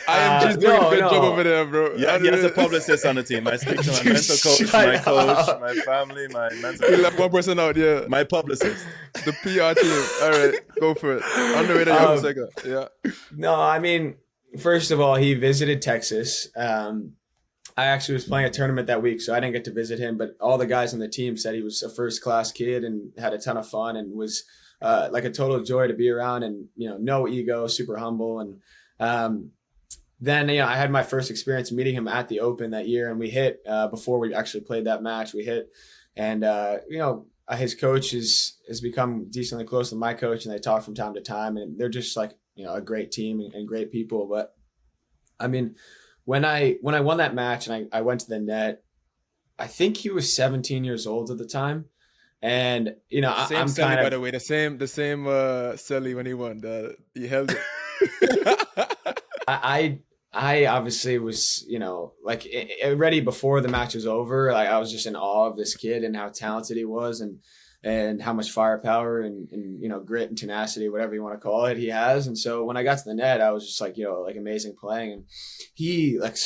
Speaker 1: IMG's doing a good job over there, bro.
Speaker 3: Yeah, he has a publicist on the team. I speak to my mental coach, my family, my mental.
Speaker 1: He left one person out, yeah.
Speaker 3: My publicist.
Speaker 1: The PR team. All right, go for it. Underrated Fonseca. Yeah.
Speaker 2: No, I mean, first of all, he visited Texas. I actually was playing a tournament that week, so I didn't get to visit him. But all the guys on the team said he was a first-class kid and had a ton of fun and was like a total joy to be around, and no ego, super humble. And then I had my first experience meeting him at the Open that year, and we hit before we actually played that match. We hit, and his coach has become decently close to my coach, and they talk from time to time, and they're just like a great team and great people. But I mean, when I won that match and I went to the net, I think he was 17 years old at the time. And,
Speaker 1: I'm Selly, kind of, by the way, the same Selly when he won, he held it.
Speaker 2: I obviously was, like already before the match was over, like I was just in awe of this kid and how talented he was and how much firepower and grit and tenacity, whatever you want to call it, he has. And so when I got to the net, I was just like, like amazing playing. And he like,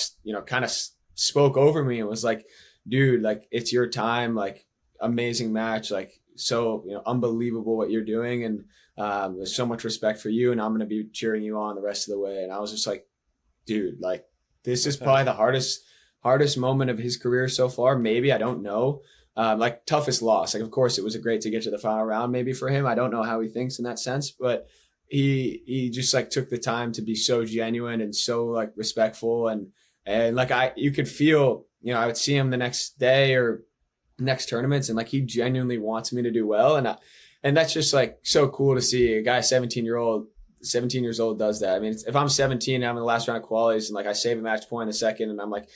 Speaker 2: kind of spoke over me and was like, dude, like it's your time, like amazing match, like so, unbelievable what you're doing. And there's so much respect for you. And I'm going to be cheering you on the rest of the way. And I was just like, dude, like this is probably the hardest moment of his career so far. Maybe, I don't know. Like toughest loss. Like, of course it was great to get to the final round maybe for him. I don't know how he thinks in that sense, but he just like took the time to be so genuine and so like respectful. And like you could feel, I would see him the next day or next tournaments, and like he genuinely wants me to do well. And that's just like so cool to see a guy 17 years old does that. I mean, if I'm 17 and I'm in the last round of qualies and like I save a match point in the second and I'm like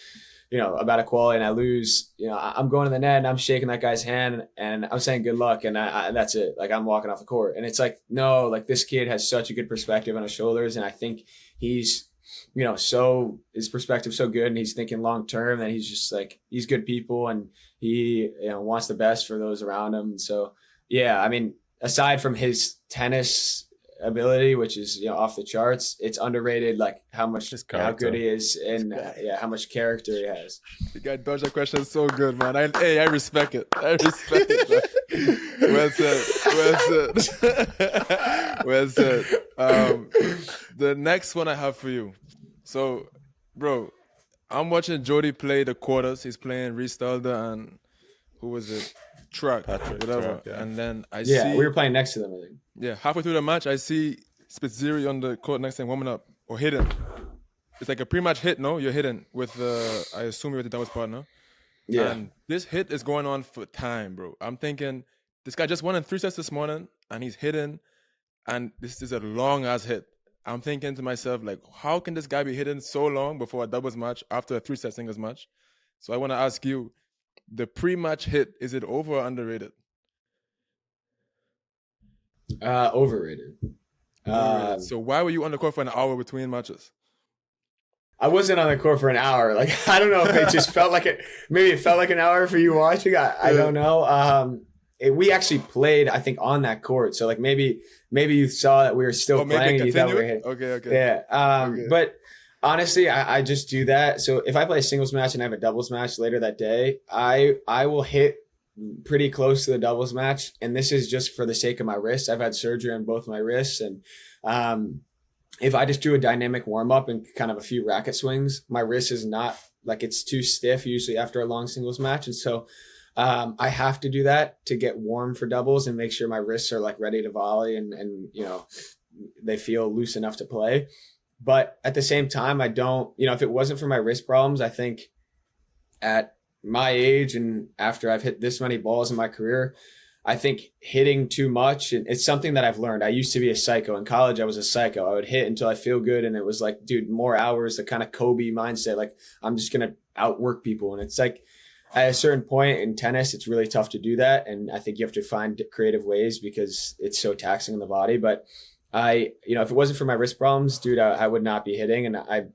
Speaker 2: about a quality and I lose, I'm going to the net and I'm shaking that guy's hand and I'm saying good luck and that's it. Like I'm walking off the court. And it's like, no, like this kid has such a good perspective on his shoulders. And I think he's, his perspective so good and he's thinking long term that he's just like, he's good people and he wants the best for those around him. And so, yeah, I mean, aside from his tennis ability, which is off the charts, it's underrated like how good he is and how much character he has.
Speaker 1: The guy dodged that question so good, man. I respect it. I respect it. Well said. The next one I have for you. So, bro, I'm watching Jody play the quarters. He's playing Ristalda and who was it?
Speaker 3: Patrick,
Speaker 1: whatever.
Speaker 3: yeah.
Speaker 1: And then I
Speaker 2: see. Yeah,
Speaker 1: we
Speaker 2: were playing next to them, I think.
Speaker 1: Yeah, halfway through the match, I see Spizziri on the court next to him warming up or hitting. It's like a pre-match hit, no? You're hitting with I assume you're with the doubles partner.
Speaker 2: Yeah.
Speaker 1: And this hit is going on for time, bro. I'm thinking this guy just won in 3 sets this morning and he's hitting and this is a long-ass hit. I'm thinking to myself, like, how can this guy be hitting so long before a doubles match after a 3-set singles match? So I want to ask you, the pre-match hit, is it over or underrated?
Speaker 2: Overrated.
Speaker 1: So why were you on the court for an hour between matches?
Speaker 2: I wasn't on the court for an hour. Like, I don't know if it just felt like it. Maybe it felt like an hour for you watching. I don't know. We actually played, I think, on that court. So like maybe you saw that we were still playing. And you thought we were hitting.
Speaker 1: Okay.
Speaker 2: Yeah.
Speaker 1: Okay.
Speaker 2: But honestly, I just do that. So if I play a singles match and I have a doubles match later that day, I will hit pretty close to the doubles match. And this is just for the sake of my wrists. I've had surgery on both my wrists. And if I just do a dynamic warm up and kind of a few racket swings, my wrist is not like it's too stiff usually after a long singles match. And so I have to do that to get warm for doubles and make sure my wrists are like ready to volley and they feel loose enough to play. But at the same time, I don't, if it wasn't for my wrist problems, I think at my age and after I've hit this many balls in my career, I think hitting too much, and it's something that I've learned. I used to be a psycho. In college, I was a psycho. I would hit until I feel good. And it was like, dude, more hours, the kind of Kobe mindset. Like, I'm just going to outwork people. And it's like, at a certain point in tennis, it's really tough to do that. And I think you have to find creative ways because it's so taxing on the body. But if it wasn't for my wrist problems, dude, I would not be hitting. And I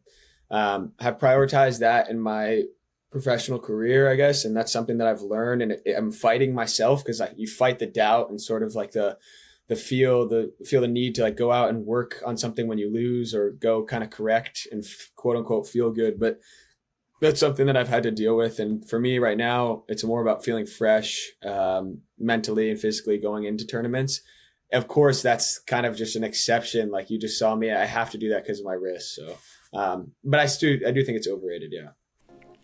Speaker 2: have prioritized that in my professional career, I guess. And that's something that I've learned. And I'm fighting myself because you fight the doubt and sort of like the feel the need to like go out and work on something when you lose or go kind of correct and quote unquote feel good. But that's something that I've had to deal with. And for me right now, it's more about feeling fresh mentally and physically going into tournaments. Of course, that's kind of just an exception. Like you just saw me, I have to do that because of my wrist. So, but I do think it's overrated. Yeah.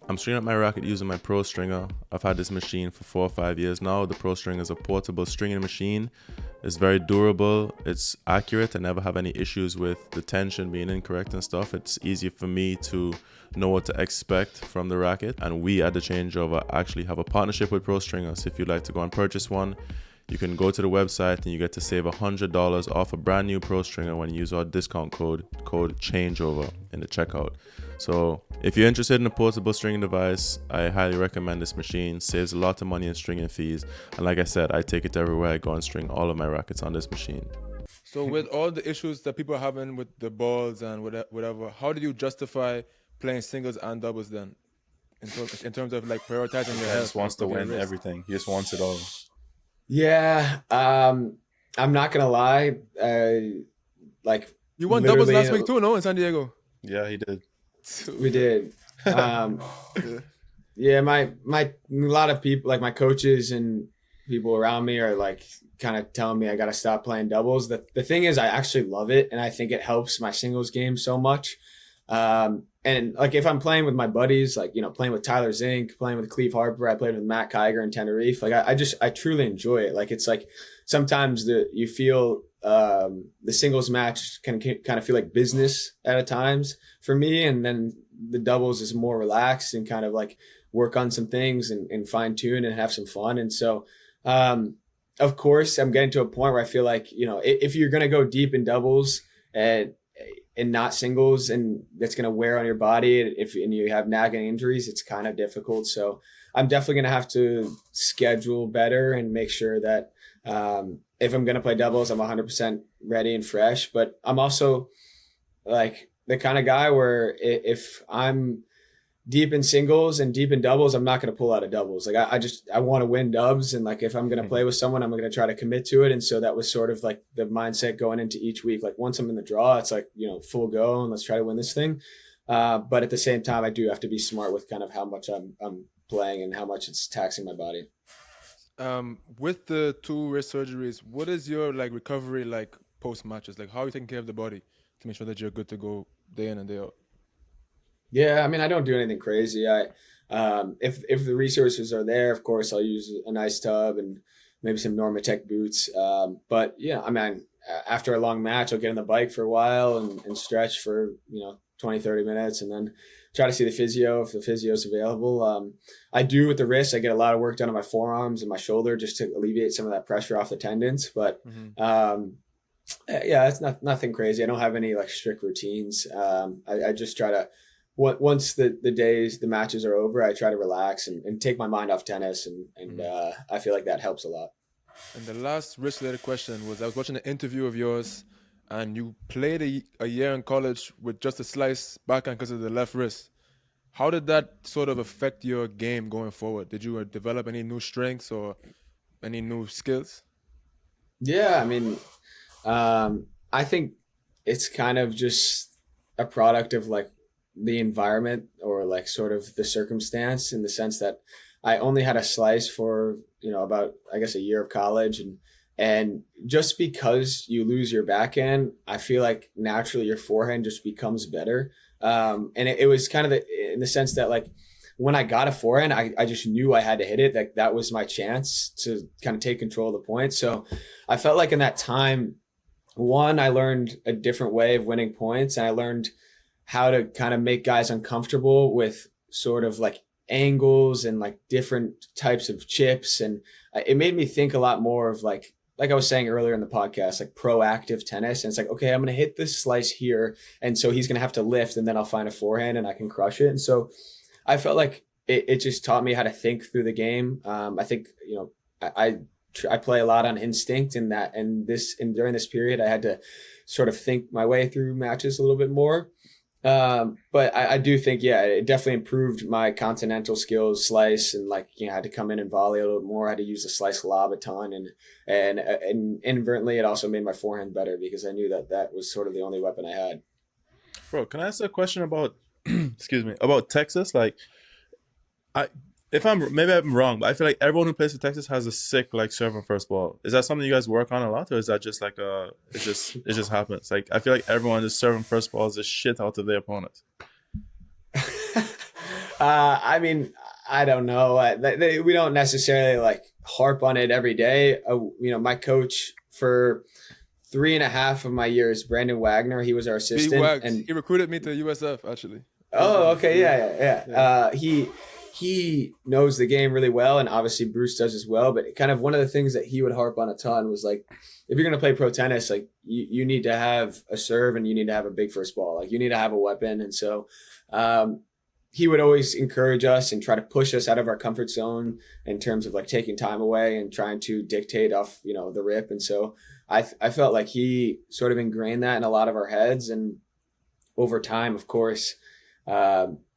Speaker 3: I'm stringing up my racket using my Pro Stringer. I've had this machine for 4 or 5 years now. The Pro Stringer is a portable stringing machine. It's very durable. It's accurate. I never have any issues with the tension being incorrect and stuff. It's easy for me to know what to expect from the racket. And we at the Changeover actually have a partnership with Pro Stringer. So if you'd like to go and purchase one, you can go to the website and you get to save $100 off a brand new Pro Stringer when you use our discount code CHANGEOVER in the checkout. So if you're interested in a portable stringing device, I highly recommend this machine. Saves a lot of money in stringing fees. And like I said, I take it everywhere I go and string all of my rackets on this machine.
Speaker 1: So with all the issues that people are having with the balls and whatever, how do you justify playing singles and doubles then? In terms of like prioritizing your health?
Speaker 3: He just wants to win everything. He just wants it all.
Speaker 2: Yeah. I'm not going to lie.
Speaker 1: You won doubles last week too, no? In San Diego?
Speaker 3: Yeah, he did.
Speaker 2: We did. Yeah, my a lot of people, like my coaches and people around me are like kind of telling me I got to stop playing doubles. The thing is, I actually love it. And I think it helps my singles game so much. And like if I'm playing with my buddies, like, playing with Tyler Zink, playing with Cleve Harper, I played with Matt Kiger in Tenerife. Like I truly enjoy it. Like it's like sometimes you feel the singles match can kind of feel like business at times for me. And then the doubles is more relaxed and kind of like work on some things and fine tune and have some fun. And so, of course, I'm getting to a point where I feel like, if you're going to go deep in doubles and and not singles, and that's going to wear on your body. If and you have nagging injuries, it's kind of difficult. So I'm definitely going to have to schedule better and make sure that if I'm going to play doubles, I'm 100% ready and fresh. But I'm also like the kind of guy where if I'm deep in singles and deep in doubles, I'm not going to pull out of doubles. Like I want to win dubs. And like, if I'm going to play with someone, I'm going to try to commit to it. And so that was sort of like the mindset going into each week. Like once I'm in the draw, it's like, full go and let's try to win this thing. But at the same time, I do have to be smart with kind of how much I'm playing and how much it's taxing my body.
Speaker 1: With the 2 wrist surgeries, what is your like recovery like post matches? Like how are you taking care of the body to make sure that you're good to go day in and day out?
Speaker 2: Yeah, I mean, I don't do anything crazy. If the resources are there, of course, I'll use a nice tub and maybe some Normatec boots. But yeah, I mean, after a long match, I'll get on the bike for a while and stretch for 20, 30 minutes, and then try to see the physio if the physio is available. I do with the wrist. I get a lot of work done on my forearms and my shoulder just to alleviate some of that pressure off the tendons. But yeah, it's nothing crazy. I don't have any like strict routines. I just try to. Once the matches are over, I try to relax and take my mind off tennis, and I feel like that helps a lot.
Speaker 1: And the last wrist-related question was, I was watching an interview of yours, and you played a year in college with just a slice backhand because of the left wrist. How did that sort of affect your game going forward? Did you develop any new strengths or any new skills?
Speaker 2: Yeah, I mean, I think it's kind of just a product of like the environment or like sort of the circumstance, in the sense that I only had a slice for, about, I guess, a year of college. And just because you lose your backhand, I feel like naturally your forehand just becomes better. And it was kind of in the sense that like when I got a forehand, I just knew I had to hit it. Like that was my chance to kind of take control of the point. So I felt like in that time, one, I learned a different way of winning points, and I learned how to kind of make guys uncomfortable with sort of like angles and like different types of chips. And it made me think a lot more of like I was saying earlier in the podcast, like proactive tennis. And it's like, okay, I'm going to hit this slice here. And so he's going to have to lift, and then I'll find a forehand and I can crush it. And so I felt like it just taught me how to think through the game. I think, I play a lot on instinct, and during this period, I had to sort of think my way through matches a little bit more. But I do think, yeah, it definitely improved my continental skills, slice, and like, I had to come in and volley a little bit more. I had to use the slice lob a ton, and inadvertently it also made my forehand better because I knew that was sort of the only weapon I had.
Speaker 3: Bro, can I ask a question about, excuse me, about Texas? Like, maybe I'm wrong, but I feel like everyone who plays for Texas has a sick like serve on first ball. Is that something you guys work on a lot, or is that just like it just happens? Like I feel like everyone just serving first balls the shit out of their opponents.
Speaker 2: I mean, I don't know. We don't necessarily like harp on it every day. My coach for 3.5 of my years, Brandon Wagner, he was our assistant, and
Speaker 1: he recruited me to USF actually.
Speaker 2: Oh, okay, yeah. He knows the game really well, and obviously Bruce does as well. But kind of one of the things that he would harp on a ton was like, if you're going to play pro tennis, like you need to have a serve and you need to have a big first ball. Like you need to have a weapon. And so he would always encourage us and try to push us out of our comfort zone in terms of like taking time away and trying to dictate off, the rip. And so I felt like he sort of ingrained that in a lot of our heads. And over time, of course,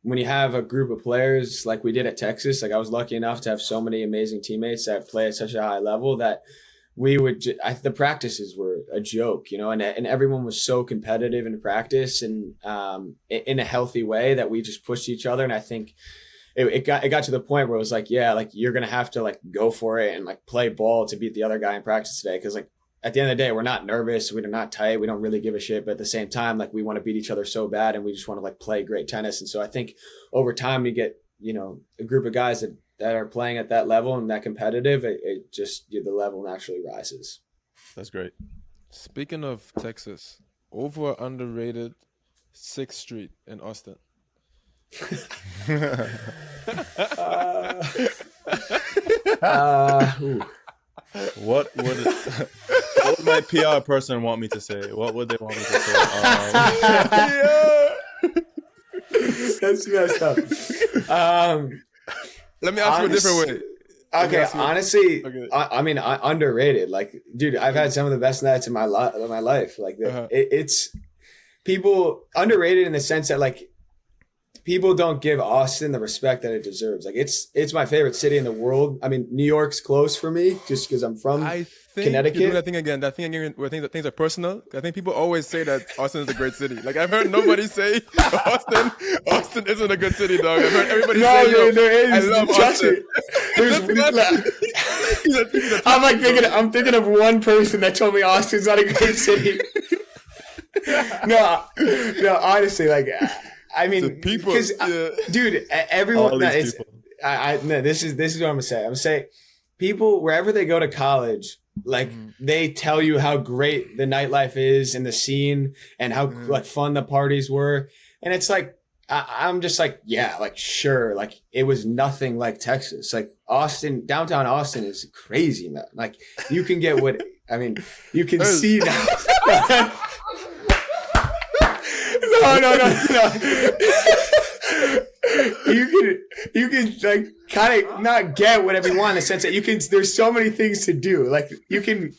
Speaker 2: when you have a group of players like we did at Texas, like I was lucky enough to have so many amazing teammates that play at such a high level that we would, the practices were a joke, and everyone was so competitive in practice and in a healthy way that we just pushed each other. And I think it got to the point where it was like, yeah, like you're going to have to like go for it and like play ball to beat the other guy in practice today. Cause like, at the end of the day, we're not nervous. We're not tight. We don't really give a shit. But at the same time, like we want to beat each other so bad, and we just want to like play great tennis. And so I think over time you get, a group of guys that are playing at that level and that competitive, it just, the level naturally rises.
Speaker 3: That's great.
Speaker 1: Speaking of Texas, over or underrated 6th Street in Austin?
Speaker 3: What would my my PR person want me to say? What would they want me to say?
Speaker 2: That's messed up.
Speaker 1: Let me ask you a different way.
Speaker 2: Okay, honestly,
Speaker 1: Okay.
Speaker 2: I mean, underrated. Like, dude, I've had some of the best nights in my life. Like, it's people underrated in the sense that like people don't give Austin the respect that it deserves. Like, it's my favorite city in the world. I mean, New York's close for me just because I'm from
Speaker 1: I think
Speaker 2: Connecticut.
Speaker 1: you're doing that thing again where things are personal. I think people always say that Austin is a great city. Like, I've heard nobody say Austin isn't a good city, dog. I've heard everybody say,
Speaker 2: there is.
Speaker 1: I love
Speaker 2: Trust
Speaker 1: Austin.
Speaker 2: I'm thinking of one person that told me Austin's not a great city. No, honestly, like, I mean,
Speaker 1: people,
Speaker 2: because, dude, everyone.
Speaker 3: All these people.
Speaker 2: No, this is what I'm gonna say. I'm gonna say, people wherever they go to college, like they tell you how great the nightlife is and the scene and how like fun the parties were, and it's like I'm just like, yeah, like sure, like it was nothing like Texas. Like Austin, downtown Austin is crazy, man. Like you can get what I mean, you can see now. No. You can like kind of not get whatever you want in the sense that you can. There's so many things to do. Like you can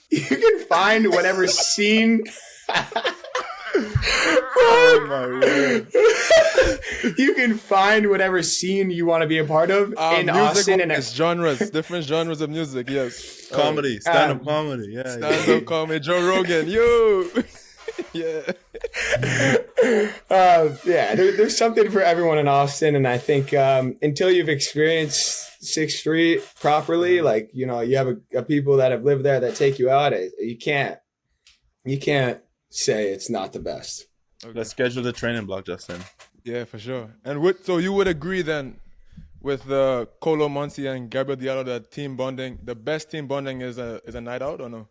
Speaker 2: find whatever scene.
Speaker 3: Oh my word.
Speaker 2: You can find whatever scene you want to be a part of in Austin, and
Speaker 1: it's genres, different genres of music. Yes,
Speaker 3: Comedy, stand-up comedy. Yeah,
Speaker 1: stand-up comedy. Joe Rogan, yo. Yeah.
Speaker 2: There's something for everyone in Austin, and I think until you've experienced 6th Street properly, like you have a people that have lived there that take you out. You can't say it's not the best.
Speaker 3: Okay. Let's schedule the training block, Justin.
Speaker 1: Yeah, for sure. And so you would agree then with Colo Monsi and Gabriel Diallo that team bonding, the best team bonding is a night out, or no?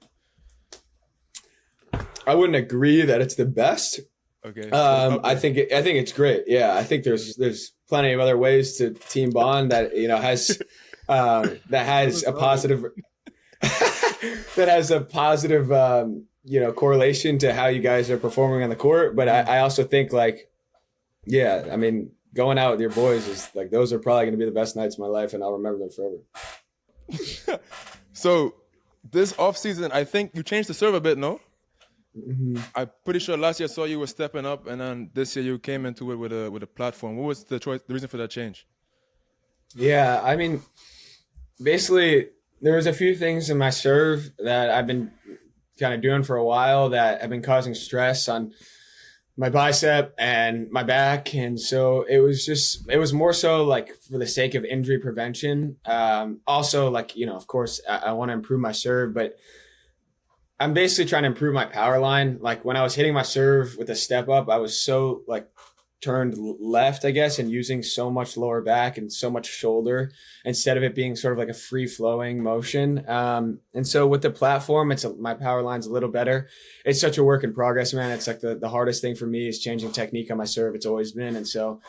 Speaker 2: I wouldn't agree that it's the best.
Speaker 1: Okay.
Speaker 2: I think it's great. Yeah, I think there's plenty of other ways to team bond that has a positive correlation to how you guys are performing on the court. But I also think like, yeah, I mean, going out with your boys is like those are probably going to be the best nights of my life, and I'll remember them forever.
Speaker 1: So this off season, I think you changed the serve a bit, no?
Speaker 2: Mm-hmm.
Speaker 1: I'm pretty sure last year I saw you were stepping up, and then this year you came into it with a platform. What was the reason for that change? Yeah,
Speaker 2: I mean, basically there was a few things in my serve that I've been kind of doing for a while that have been causing stress on my bicep and my back, and so it was more so like for the sake of injury prevention. Also, like of course I want to improve my serve, but I'm basically trying to improve my power line. Like when I was hitting my serve with a step up, I was so like turned left, I guess, and using so much lower back and so much shoulder instead of it being sort of like a free flowing motion. And so with the platform, my power line's a little better. It's such a work in progress, man. It's like the hardest thing for me is changing technique on my serve. It's always been. And so,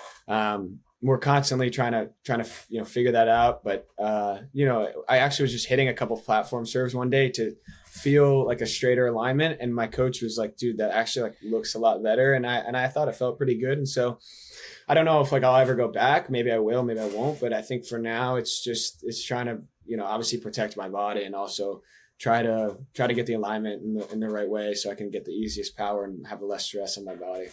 Speaker 2: we're constantly trying to figure that out. But, I actually was just hitting a couple of platform serves one day to feel like a straighter alignment, and my coach was like, dude, that actually like looks a lot better, and I thought it felt pretty good. And so I don't know if like I'll ever go back. Maybe I will, maybe I won't, but I think for now it's trying to obviously protect my body and also try to get the alignment in the right way so I can get the easiest power and have less stress on my body.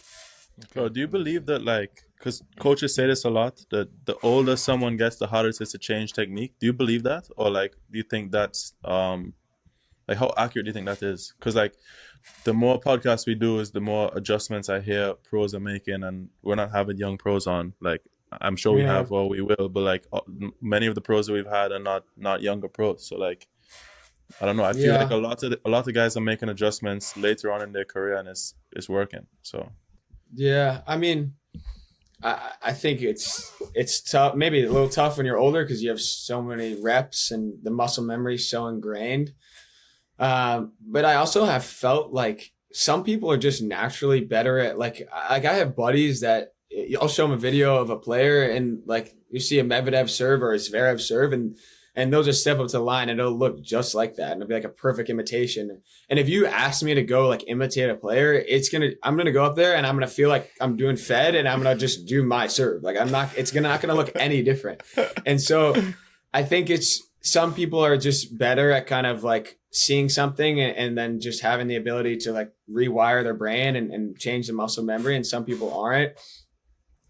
Speaker 3: So do you believe that, like, because coaches say this a lot, that the older someone gets, the harder it is to change technique? Do you believe that, or like do you think that's like, how accurate do you think that is? Because like the more podcasts we do is the more adjustments I hear pros are making, and we're not having young pros on. Like I'm sure we have, or we will, but like many of the pros that we've had are not younger pros. So like, I don't know. I feel like a lot of guys are making adjustments later on in their career, and it's working. So
Speaker 2: yeah, I mean, I think it's tough, maybe a little tough when you're older because you have so many reps and the muscle memory is so ingrained. But I also have felt like some people are just naturally better at like I have buddies that I'll show them a video of a player and like you see a Medvedev serve or a Zverev serve and and they'll just step up to the line and it'll look just like that. And it'll be like a perfect imitation. And if you ask me to go like imitate a player, I'm going to go up there and I'm going to feel like I'm doing Fed and I'm going to just do my serve. Like it's not going to look any different. And so I think some people are just better at kind of like seeing something and then just having the ability to like rewire their brain and change the muscle memory. And some people aren't.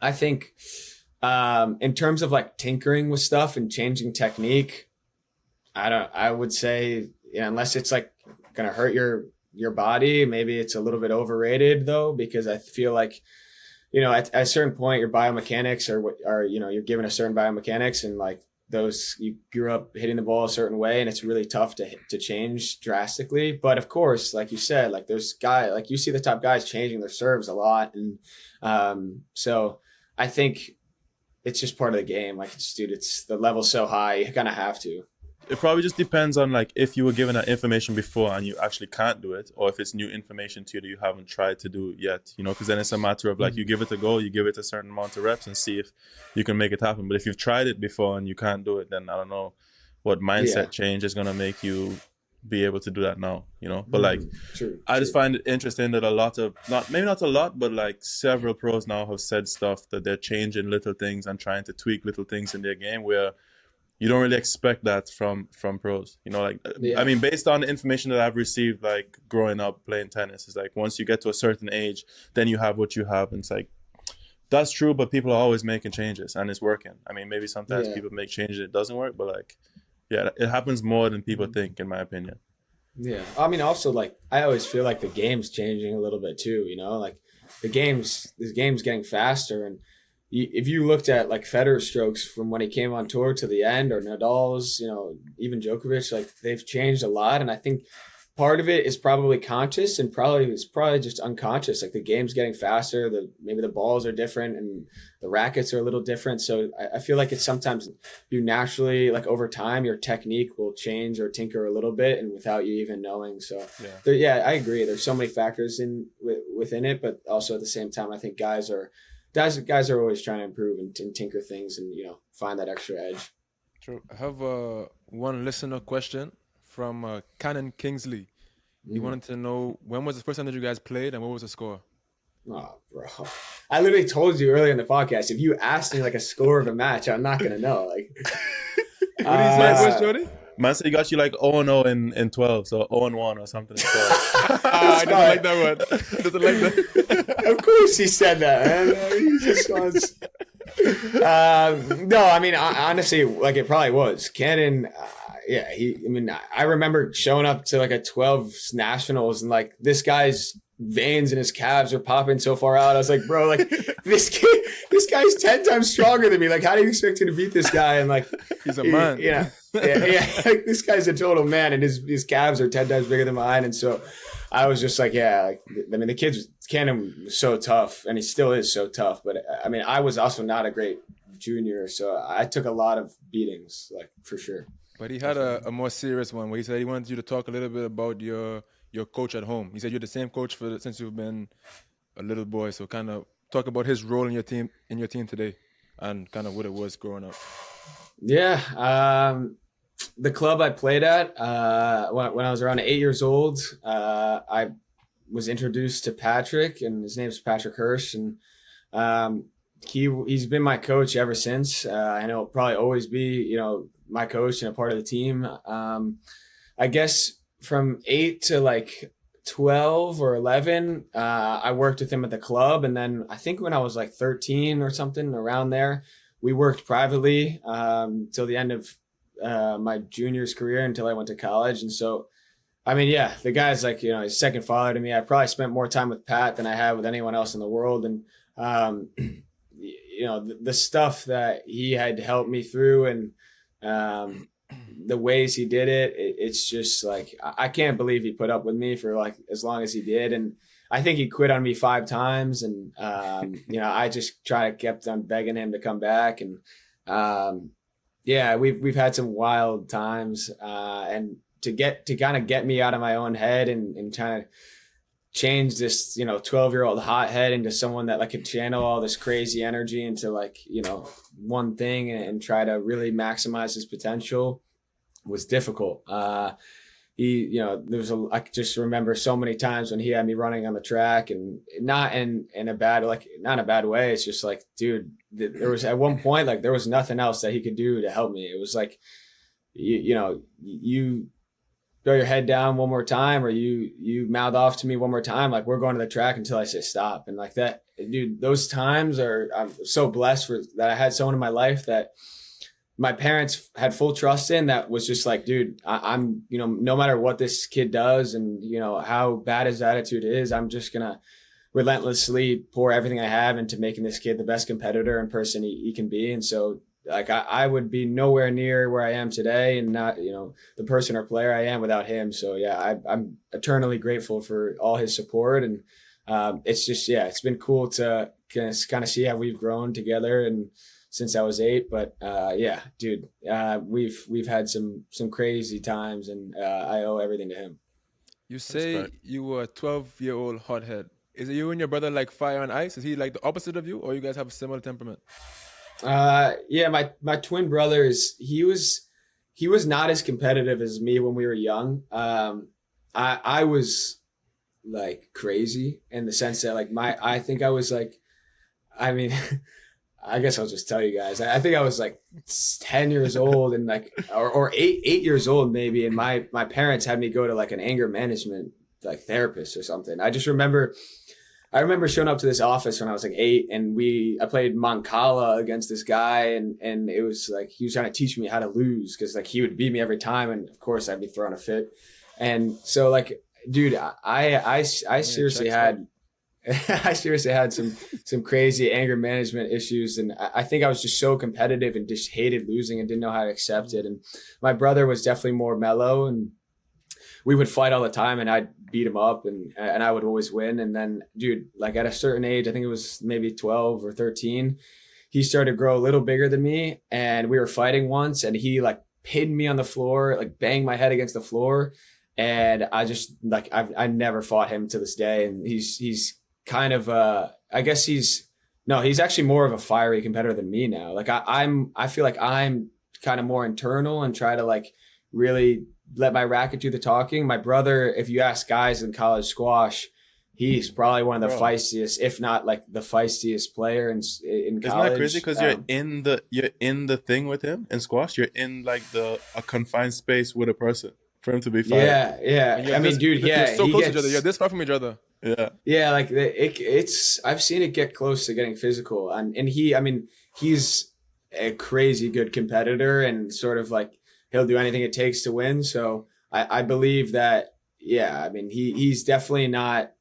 Speaker 2: I think, in terms of like tinkering with stuff and changing technique, I would say, unless it's like going to hurt your body, maybe it's a little bit overrated though, because I feel like, at a certain point, your biomechanics are you're given a certain biomechanics and like you grew up hitting the ball a certain way and it's really tough to change drastically. But of course, like you said, like there's like you see the top guys changing their serves a lot. And, so I think it's just part of the game. Like, it's the level's so high, you kind of have to.
Speaker 3: It probably just depends on like if you were given that information before and you actually can't do it, or if it's new information to you that you haven't tried to do yet, because then it's a matter of like you give it a go, you give it a certain amount of reps and see if you can make it happen. But if you've tried it before and you can't do it, then I don't know what mindset change is going to make you be able to do that now, But like, I just find it interesting that maybe not a lot, but like several pros now have said stuff that they're changing little things and trying to tweak little things in their game where you don't really expect that from pros, I mean, based on the information that I've received, like growing up playing tennis, is like once you get to a certain age, then you have what you have. And it's like, that's true, but people are always making changes and it's working. I mean, maybe sometimes people make changes, it doesn't work, but like, it happens more than people think, in my opinion.
Speaker 2: Yeah. I mean, also like, I always feel like the game's changing a little bit too, like the game's getting faster. And if you looked at like Federer's strokes from when he came on tour to the end, or Nadal's, even Djokovic, like they've changed a lot. And I think part of it is probably conscious and it's probably just unconscious. Like the game's getting faster, maybe the balls are different and the rackets are a little different. So I feel like it's sometimes you naturally, like over time, your technique will change or tinker a little bit and without you even knowing. So I agree. There's so many factors within it, but also at the same time, I think guys are always trying to improve and tinker things and, find that extra edge.
Speaker 1: True. I have one listener question from Canon Kingsley. He wanted to know, when was the first time that you guys played and what was the score?
Speaker 2: Oh, bro. I literally told you earlier in the podcast, if you asked me like a score of a match, I'm not going to know. Like,
Speaker 1: what do you say, first, Jody?
Speaker 3: Man said he got you like 0-0 in 12, so 0-1 or something.
Speaker 1: I didn't like that one. Doesn't like that.
Speaker 2: Of course he said that, man. He just wants... no, I mean, honestly, like it probably was. Cannon... I remember showing up to like a 12 nationals and like this guy's veins in his calves are popping so far out. I was like, bro, like this guy's 10 times stronger than me. Like, how do you expect me to beat this guy? And like,
Speaker 1: he's a man.
Speaker 2: Yeah. Like, this guy's a total man and his calves are 10 times bigger than mine. And so I was just like, Cannon was so tough and he still is so tough. But I mean, I was also not a great junior. So I took a lot of beatings, like for sure.
Speaker 1: But he had a more serious one where he said he wanted you to talk a little bit about your coach at home. He said you're the same coach since you've been a little boy. So kind of talk about his role in your team today and kind of what it was growing up.
Speaker 2: Yeah. The club I played at, when I was around 8 years old, I was introduced to Patrick, and his name's Patrick Hirsch. And he's been my coach ever since. I know he'll probably always be, my coach and a part of the team. I guess from 8 to like 12 or 11, I worked with him at the club. And then I think when I was like 13 or something around there, we worked privately till the end of my junior's career until I went to college. And so, I mean, yeah, the guy's like, his second father to me. I probably spent more time with Pat than I have with anyone else in the world. And, the stuff that he had helped me through and the ways he did it, it's just like, I can't believe he put up with me for like as long as he did. And I think he quit on me 5 times. And, I just kept on begging him to come back. And, we've had some wild times, and to kind of get me out of my own head and trying to change this, 12-year-old hothead into someone that like could channel all this crazy energy into like, one thing and try to really maximize his potential. was difficult. I just remember so many times when he had me running on the track, and not in a bad, like, not in a bad way. It's just like, dude, there was at one point, like, there was nothing else that he could do to help me. It was like, you throw your head down one more time, or you mouth off to me one more time, like, we're going to the track until I say stop. And like that, dude, those times I'm so blessed that I had someone in my life that my parents had full trust in, that was just like, dude, I'm, no matter what this kid does and, how bad his attitude is, I'm just going to relentlessly pour everything I have into making this kid the best competitor and person he can be. And so, like, I would be nowhere near where I am today, and not, the person or player I am without him. So yeah, I'm eternally grateful for all his support. And it's just, yeah, it's been cool to kind of see how we've grown together and since I was 8. But yeah, dude, we've had some crazy times, and I owe everything to him.
Speaker 1: You say you were a 12-year-old hothead. Is it you and your brother like fire and ice? Is he like the opposite of you, or you guys have a similar temperament?
Speaker 2: Yeah, my twin brother he was not as competitive as me when we were young. I was like crazy in the sense that, like, I think I was like, I mean, I guess I'll just tell you guys. I think I was like 10 years old, and like, or 8 years old maybe. And my parents had me go to like an anger management like therapist or something. I remember showing up to this office when I was like 8, and I played Moncala against this guy, and it was like, he was trying to teach me how to lose, because like he would beat me every time, and of course I'd be throwing a fit. And so, like, dude, I seriously had I seriously had some crazy anger management issues, and I think I was just so competitive and just hated losing and didn't know how to accept it. And my brother was definitely more mellow, and we would fight all the time, and I'd beat him up, and I would always win. And then, dude, like at a certain age, I think it was maybe 12 or 13, he started to grow a little bigger than me, and we were fighting once, and he like pinned me on the floor, like banged my head against the floor. And I just, like, I never fought him to this day. And he's kind of I guess he's actually more of a fiery competitor than me now. Like I feel like I'm kind of more internal and try to like really let my racket do the talking. My brother, if you ask guys in college squash, he's probably one of the feistiest, if not like the feistiest player in college.
Speaker 3: Isn't that crazy? Because you're in the thing with him in squash. You're in like a confined space with a person for him to be fighting.
Speaker 2: Yeah. I mean, dude,
Speaker 1: you're so close to each other. You're this far from each other.
Speaker 2: Yeah, like it's I've seen it get close to getting physical, and he's a crazy good competitor, and sort of like he'll do anything it takes to win. So I believe that, yeah, I mean, he's definitely not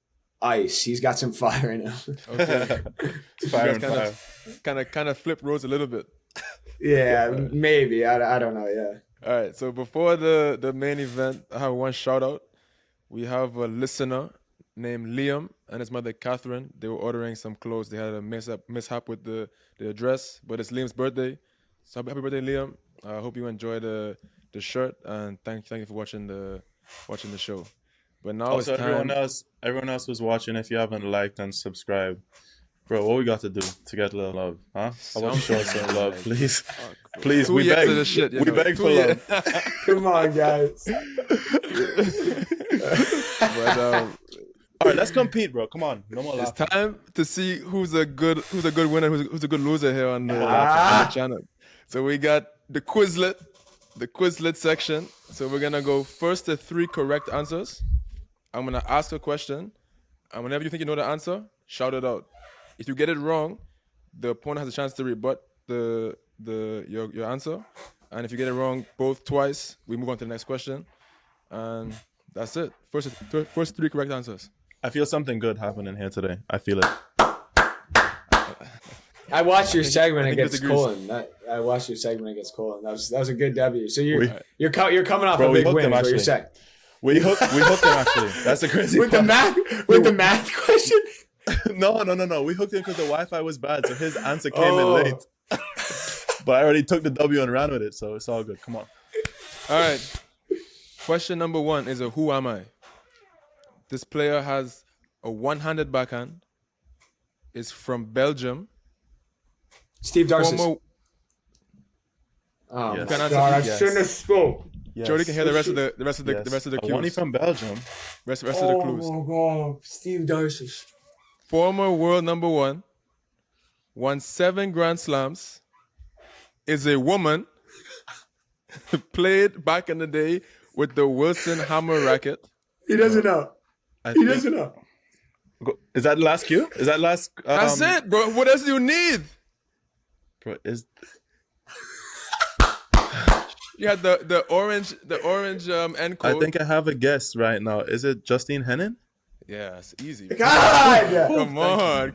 Speaker 2: ice. He's got some fire in him.
Speaker 1: Okay.
Speaker 3: Fire.
Speaker 1: Kind of flip roles a little bit.
Speaker 2: Yeah, maybe. I don't know. Yeah.
Speaker 1: All right. So before the main event, I have one shout out. We have a listener named Liam and his mother Catherine. They were ordering some clothes. They had a mishap with the address, but it's Liam's birthday. So happy birthday, Liam. I hope you enjoy the shirt, and thank you for watching the show. But now
Speaker 3: Also,
Speaker 1: it's time.
Speaker 3: everyone else was watching. If you haven't liked and subscribed, bro, what we got to do to get a little love, huh? How about show us some love, please? Please, we beg. We beg for love.
Speaker 2: Come on, guys.
Speaker 1: But
Speaker 3: all right, let's compete, bro. Come on, no more laughing.
Speaker 1: it's time to see who's a good winner, who's a good loser here on the channel. So we got the Quizlet section. So we're gonna go first to 3 correct answers. I'm gonna ask a question, and whenever you think you know the answer, shout it out. If you get it wrong, the opponent has a chance to rebut your answer. And if you get it wrong both twice, we move on to the next question. And that's it. First 3 correct answers.
Speaker 3: I feel something good happening here today. I feel it.
Speaker 2: I watched your segment against Colin. I watched your segment against Colin. That was a good W. So you're coming off a big win. What you're saying?
Speaker 3: We hooked him actually. That's the crazy
Speaker 2: part. The math question.
Speaker 3: No. We hooked him because the Wi-Fi was bad, so his answer came in late. But I already took the W and ran with it, so it's all good. Come on.
Speaker 1: All right. Question number 1 is a who am I? This player has a one-handed backhand. Is from Belgium.
Speaker 2: Steve Darcis.
Speaker 3: Yes.
Speaker 2: God, I shouldn't have spoke.
Speaker 3: Yes.
Speaker 1: Jody can hear the rest of the
Speaker 3: Yes.
Speaker 1: rest of the
Speaker 3: One
Speaker 1: clues.
Speaker 3: from Belgium.
Speaker 1: Rest of the clues.
Speaker 2: Oh, God. Steve Darcy.
Speaker 1: Former world number 1, won 7 Grand Slams, is a woman, played back in the day with the Wilson Hammer racket.
Speaker 2: He doesn't know. He doesn't know.
Speaker 3: Is that the last cue? Is that last?
Speaker 1: That's it, bro. What else do you need?
Speaker 3: Bro, is
Speaker 1: You had the orange end
Speaker 3: I
Speaker 1: code.
Speaker 3: think I have a guess right now. Is it Justine Henin?
Speaker 1: Yeah, it's easy.
Speaker 2: God!
Speaker 1: Come on.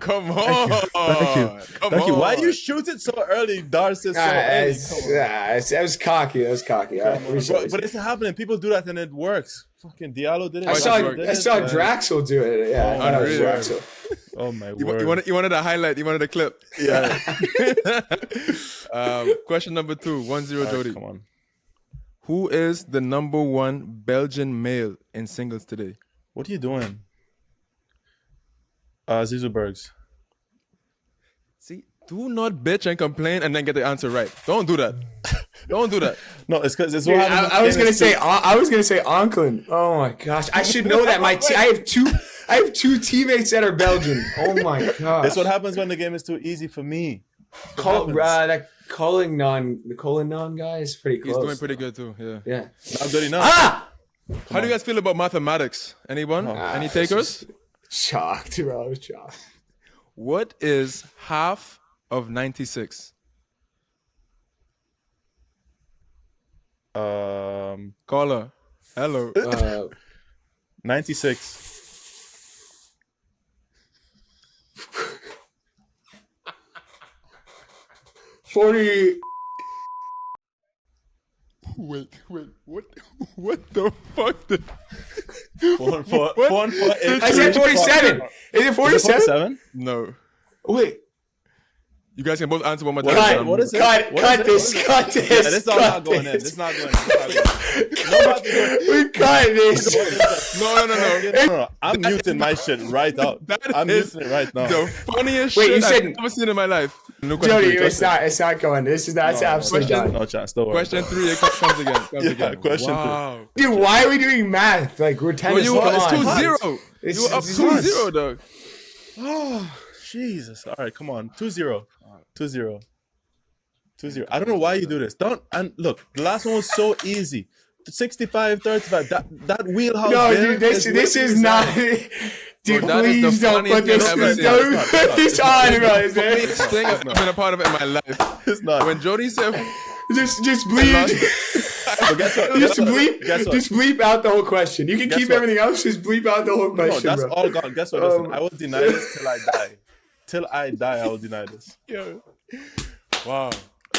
Speaker 3: Thank you. Why do you shoot it so early, Darcy? So early?
Speaker 2: It was cocky. It was cocky.
Speaker 3: But it's happening. People do that and it works. Fucking Diallo did it.
Speaker 2: I saw
Speaker 3: Diallo
Speaker 2: Draxel do it. Yeah, I know
Speaker 1: really?
Speaker 2: Draxel.
Speaker 3: Oh my
Speaker 1: You
Speaker 3: word.
Speaker 1: wanted a highlight. You wanted a clip.
Speaker 3: Yeah.
Speaker 1: Question number 2, 1-0 Jody.
Speaker 3: Come on.
Speaker 1: Who is the number 1 Belgian male in singles today?
Speaker 3: What are you doing? Zizou Bergs.
Speaker 1: See, do not bitch and complain and then get the answer right. Don't do that. Don't do that.
Speaker 3: No, it's because it's
Speaker 2: Dude,
Speaker 3: what happens.
Speaker 2: I was gonna say Onklin. Oh my gosh, I should know that. I have two teammates that are Belgian. Oh my gosh,
Speaker 3: That's what happens when the game is too easy for me.
Speaker 2: That Colin guy is pretty close.
Speaker 1: He's doing pretty good too. Yeah.
Speaker 2: Yeah.
Speaker 3: Not good enough.
Speaker 1: How do you guys feel about mathematics? Anyone? Any takers?
Speaker 2: Shocked, bro. Shocked.
Speaker 1: What is half of 96? Caller. Hello.
Speaker 3: 96.
Speaker 2: $40.
Speaker 1: Wait. What the fuck?
Speaker 3: 448.
Speaker 2: I said 47. Is it 47?
Speaker 1: No.
Speaker 2: Wait.
Speaker 1: You guys can both answer one more time.
Speaker 3: Cut. What is it?
Speaker 2: Cut this.
Speaker 3: Yeah, this is all not going in. This is not going in.
Speaker 2: We cut this.
Speaker 1: No.
Speaker 3: I'm muting my shit right out. I'm muting it right now.
Speaker 1: The funniest
Speaker 2: Wait,
Speaker 1: shit
Speaker 2: you said-
Speaker 1: I've ever seen in my life. No
Speaker 2: Jody,
Speaker 1: question.
Speaker 2: it's not going. This is that's absolutely
Speaker 1: Question-
Speaker 2: done.
Speaker 3: No chance. Don't worry.
Speaker 1: Question 3 it comes again.
Speaker 3: Yeah, question
Speaker 1: wow.
Speaker 2: Dude, why are we doing math? Like we're tennis.
Speaker 1: Well,
Speaker 2: Come
Speaker 1: it's
Speaker 2: on.
Speaker 1: 2-0. You were up
Speaker 2: It's
Speaker 1: 2-0, dog.
Speaker 3: Oh, Jesus. All right, come on. 2-0. 2-0. 2-0. I don't know why you do this. And look, the last one was so easy. 65-35. That wheelhouse.
Speaker 2: No,
Speaker 3: there
Speaker 2: dude, this is not. Dude,
Speaker 1: Bro, that is
Speaker 2: please
Speaker 1: the
Speaker 2: don't put
Speaker 1: funniest
Speaker 2: this.
Speaker 1: thing I've ever
Speaker 2: Don't
Speaker 1: seen.
Speaker 2: put this on, bro.
Speaker 1: Funniest thing I've been a part of in my life.
Speaker 3: It's not.
Speaker 1: When Jody said,
Speaker 2: Just bleep.
Speaker 3: But guess what?
Speaker 2: Just
Speaker 3: Guess what?
Speaker 2: bleep out the whole question. You can
Speaker 3: Guess
Speaker 2: keep
Speaker 3: what?
Speaker 2: everything else. Just bleep out the whole
Speaker 3: No,
Speaker 2: question,
Speaker 3: that's
Speaker 2: bro.
Speaker 3: all gone. Guess what? Listen, I will deny this till I die. Till I die, I will deny this.
Speaker 1: wow.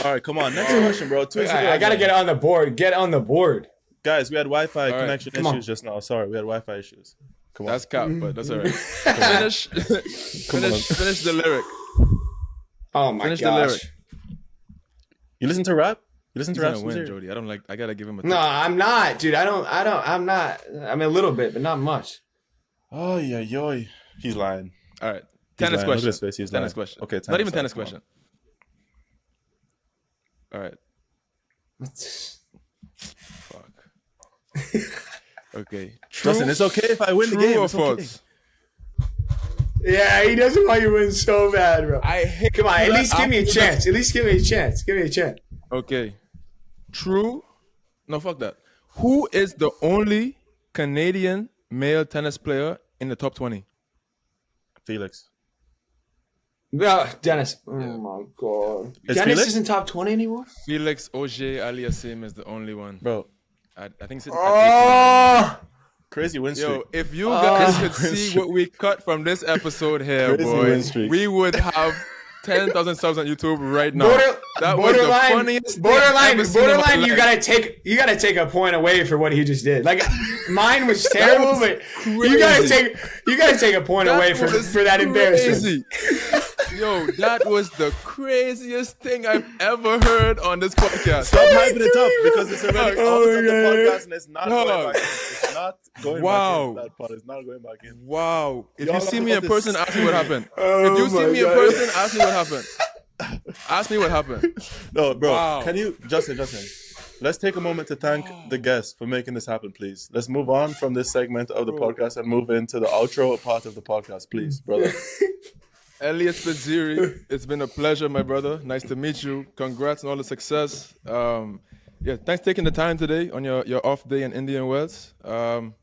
Speaker 3: All right, come on. Next question, bro. 2-0.
Speaker 2: I gotta get on the board. Get on the board.
Speaker 3: Guys, we had Wi-Fi
Speaker 1: right,
Speaker 3: connection
Speaker 2: come on.
Speaker 3: issues just now. Sorry, we had Wi-Fi issues. Come on.
Speaker 1: That's cap, but that's all right. Finish the lyric.
Speaker 2: Oh my
Speaker 1: Finish the
Speaker 2: gosh.
Speaker 1: lyric.
Speaker 3: You listen to rap? You listen
Speaker 1: He's
Speaker 3: to rap?
Speaker 1: gonna win,
Speaker 3: Spizziri?
Speaker 1: Jody. I gotta give him a
Speaker 2: No, I'm not, dude. I'm not. I mean, a little bit, but not much.
Speaker 3: Oh, yeah, yo. He's lying.
Speaker 1: All right.
Speaker 3: He's
Speaker 1: Tennis
Speaker 3: lying. Look at
Speaker 1: question.
Speaker 3: his face. He's
Speaker 1: Tennis
Speaker 3: lying.
Speaker 1: question.
Speaker 3: Okay,
Speaker 1: Not even tennis
Speaker 3: come on.
Speaker 1: question. All right. Fuck. Okay.
Speaker 3: Listen, it's okay if I win the game.
Speaker 1: True or
Speaker 3: It's okay.
Speaker 1: false?
Speaker 2: Yeah, he doesn't want you to win so bad, bro.
Speaker 1: I hate.
Speaker 2: Come on, at least give me a
Speaker 1: after
Speaker 2: chance. At least give me a chance. Give me a chance.
Speaker 1: Okay. True. No, fuck that. Who is the only Canadian male tennis player in the top 20?
Speaker 3: Felix.
Speaker 2: No, Dennis. Oh my god.
Speaker 3: Is
Speaker 2: Dennis
Speaker 3: Felix?
Speaker 2: isn't top 20 anymore?
Speaker 1: Felix Auger-Aliassime is the only one.
Speaker 3: Bro,
Speaker 1: I think it's
Speaker 2: Oh,
Speaker 3: crazy win streak.
Speaker 1: Yo, if you guys could
Speaker 3: Win
Speaker 1: see
Speaker 3: streak.
Speaker 1: what we cut from this episode here,
Speaker 3: Crazy win
Speaker 1: boys,
Speaker 3: streak.
Speaker 1: we would have 10,000 subs on YouTube right now. That was the
Speaker 2: borderline.
Speaker 1: funniest thing I've ever seen in my
Speaker 2: Borderline. You
Speaker 1: life.
Speaker 2: gotta take a point away for what he just did. Like mine was terrible, but you gotta take a point away for that embarrassment.
Speaker 1: Crazy. Yo, that was the craziest thing I've ever heard on this podcast.
Speaker 3: Stop hyping it up because it's already
Speaker 2: Oh
Speaker 3: out of the
Speaker 2: my
Speaker 3: podcast and it's not
Speaker 1: Dog.
Speaker 3: going back in. It's not going
Speaker 1: Wow.
Speaker 3: back in. That part is not going back in.
Speaker 1: Wow. If
Speaker 3: Y'all
Speaker 1: you see
Speaker 3: know
Speaker 1: me in
Speaker 3: about
Speaker 1: person,
Speaker 3: this.
Speaker 1: ask me what happened.
Speaker 2: Oh
Speaker 1: If you see
Speaker 2: my
Speaker 1: me in
Speaker 2: God.
Speaker 1: person, ask me what happened. Ask me what happened.
Speaker 3: No, bro.
Speaker 1: Wow.
Speaker 3: Can you, Justin, let's take a moment to thank the guests for making this happen, please. Let's move on from this segment of the podcast and move into the outro part of the podcast, please, brother.
Speaker 1: Eliot Spizzirri, it's been a pleasure, my brother. Nice to meet you. Congrats on all the success. Thanks for taking the time today on your off day in Indian Wells. Man,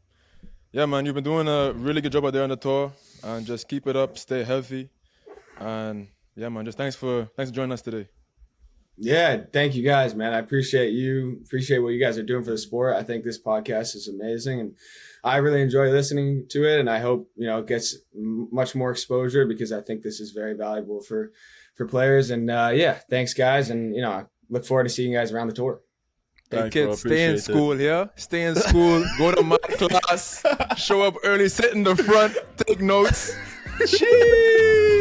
Speaker 1: you've been doing a really good job out there on the tour, and just keep it up, stay healthy, and man, just thanks for joining us today.
Speaker 2: Yeah, thank you guys, man. I appreciate you. Appreciate what you guys are doing for the sport. I think this podcast is amazing, and I really enjoy listening to it. And I hope it gets much more exposure, because I think this is very valuable for players. And thanks, guys. And I look forward to seeing you guys around the tour.
Speaker 1: Hey kids, stay in school here. Stay in school. Go to my class. Show up early. Sit in the front. Take notes. Cheers.